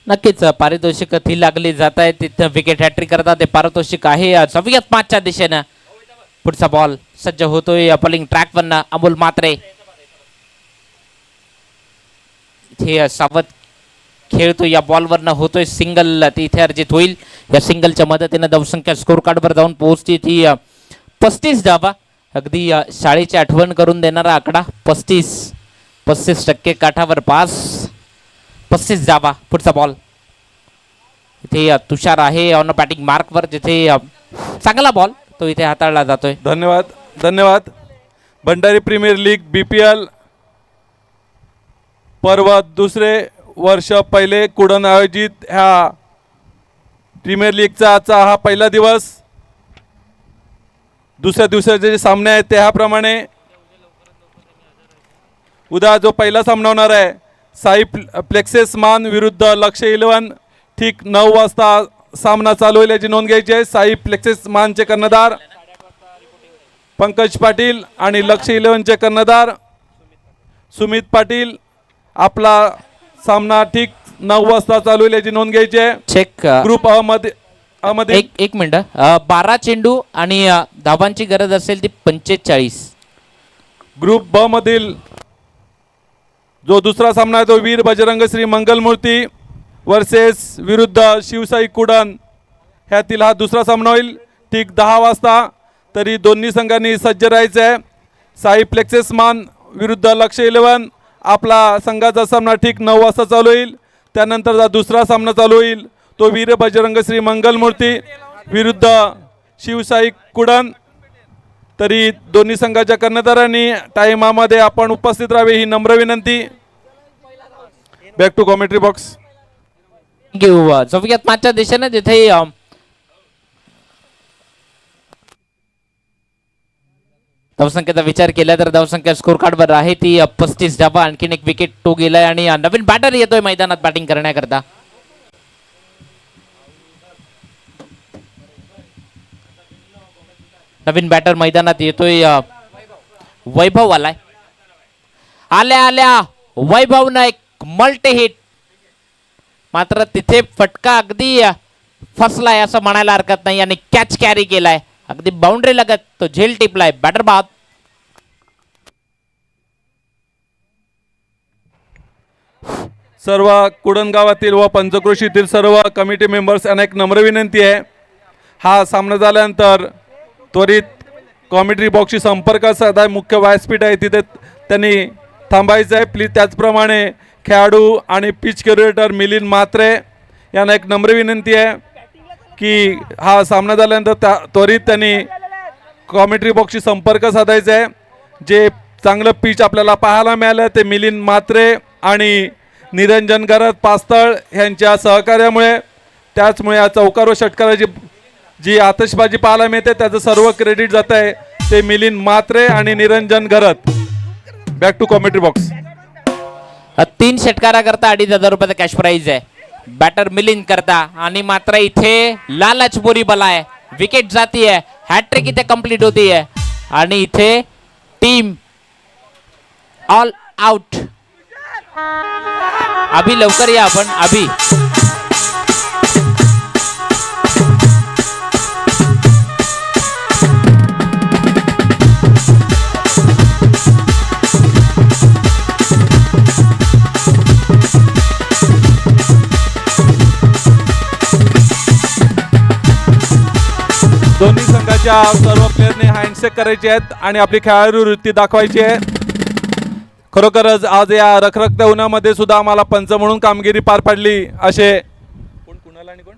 नक्कीच पारितोषिक ती लागली जात आहे. तिथं विकेट हॅट्रिक करता ते पारितोषिक आहे 5च्या दिशेनं. पुढचा बॉल सज्ज होतोय बॉलिंग ट्रॅकवरनं अमोल मात्रे. इथे सावध खेळतो या बॉलवरनं होतोय सिंगल, ती इथे अर्जित होईल. या सिंगलच्या मदतीनं धावसंख्या स्कोर कार्डवर जाऊन पोहोचते ती 35 धावा. अगदी शाळेची आठवण करून देणारा आकडा 35% काठावर पास, 35 धावा. पुढचा बॉल इथे तुषार आहे ऑन बॅटिंग मार्कवर, जिथे चांगला बॉल तो इथे हाताळला जातोय. धन्यवाद. भंडारी प्रीमियर लीग BPL पर्व दुसरे वर्ष पहिले कुडण आयोजित ह्या प्रीमियर लीगचा आजचा हा पहिला दिवस. दुसऱ्या दिवसाचे जे सामने आहेत त्याप्रमाणे उद्या जो पहिला सामना होणार आहे साई प्लेक्सेस मान विरुद्ध लक्ष 11, ठीक 9 वाजता सामना चालू होईल याची नोंद घ्यायची आहे. साई प्लेक्सेस मानचे कर्णधार पंकज पाटील आणि लक्ष 11चे कर्णधार सुमित पाटील. आपला सामना ठीक 9 वाजता चालू होईल याची नोंद घ्यायची आहे. चेक ग्रुप अहमद एक मिनिट. 12 चेंडू आणि धावांची गरज असेल ती 45. ग्रुप ब मधील जो दुसरा सामना आहे तो वीर बजरंग श्री मंगलमूर्ती वर्सेस विरुद्ध शिवसाई कुडण ह्यातील हा दुसरा सामना होईल ठीक 10 वाजता. तरी दोन्ही संघांनी सज्ज राहायचं आहे. साई प्लेक्सेस मान विरुद्ध लक्ष 11 आपला संघाचा सामना ठीक 9 वाजता चालू होईल. त्यानंतरचा दुसरा सामना चालू होईल तो वीर बजरंग श्री मंगलमूर्ती विरुद्ध शिवसाई कुडण. तरी दोन्ही संघाच्या कर्णधारांनी टाइमामध्ये आपण उपस्थित राहावे ही नम्र विनंती. Back to commentary box. घेऊ जाऊयात मागच्या दिशेने, जिथे धावसंख्येचा विचार केला तर धावसंख्या स्कोर कार्डवर आहे ती 35 धावा. आणखीन एक विकेट तो गेलाय आणि नवीन बॅटर येतोय मैदानात बॅटिंग करण्याकरता. नवीन बॅटर मैदानात येतोय वैभव आलाय. आल्या वैभवनं एक मल्टी हिट, मात्र तिथे फटका अगदी फसलाय असं म्हणायला हरकत नाही आणि कॅच कॅरी केलाय. अगदी बाउंड्री लगत तो झेल टिपलाय. बॅटर बाद. सर्व कुडण गावातील व पंचक्रोशीतील सर्व कमिटी मेंबर्स यांना एक नम्र विनंती आहे. हा सामना झाल्यानंतर त्वरित कॉमेंट्री बॉक्सशी संपर्क साधा. मुख्य व्यासपीठ आहे तिथे त्यांनी थांबायचं आहे प्लीज. त्याचप्रमाणे खेळाडू आणि पिच क्युरेटर मिलिंद म्हात्रे यांना एक नम्र विनंती आहे की हा सामना झाल्यानंतर त्वरित त्यांनी कॉमेंट्री बॉक्सशी संपर्क साधायचा आहे. जे चांगलं पिच आपल्याला पाहायला मिळालं ते मिलिंद म्हात्रे आणि निरंजन गरत पास्तळ यांच्या सहकार्यामुळे. त्याचमुळे या चौकार व षटकाराची जी आतषबाजी पाहायला मिळते त्याचं सर्व क्रेडिट जात आहे ते मिलिंद म्हात्रे आणि Niranjan Garat. Back to commentary box. 3 षटकाराकरता 2,500 रुपयाचा कॅश प्राइज आहे. बॅटर मिलिंद करता आणि मात्र इथे लालच बोरी बलाय. विकेट जाती है, हॅट्रिक इथे कंप्लीट होती है आणि इथे टीम ऑल आउट. अभि लवकर या आपण. अभि दोन्ही संघाच्या सर्व प्लेयरने हँडशेक करायचे आहेत आणि आपली खेळाडू वृत्ती दाखवायची आहे. खरोखरच आज या रखरखत्या उन्हामध्ये सुद्धा आम्हाला पंच म्हणून कामगिरी पार पाडली. असे कोण कुणाला आणि कोण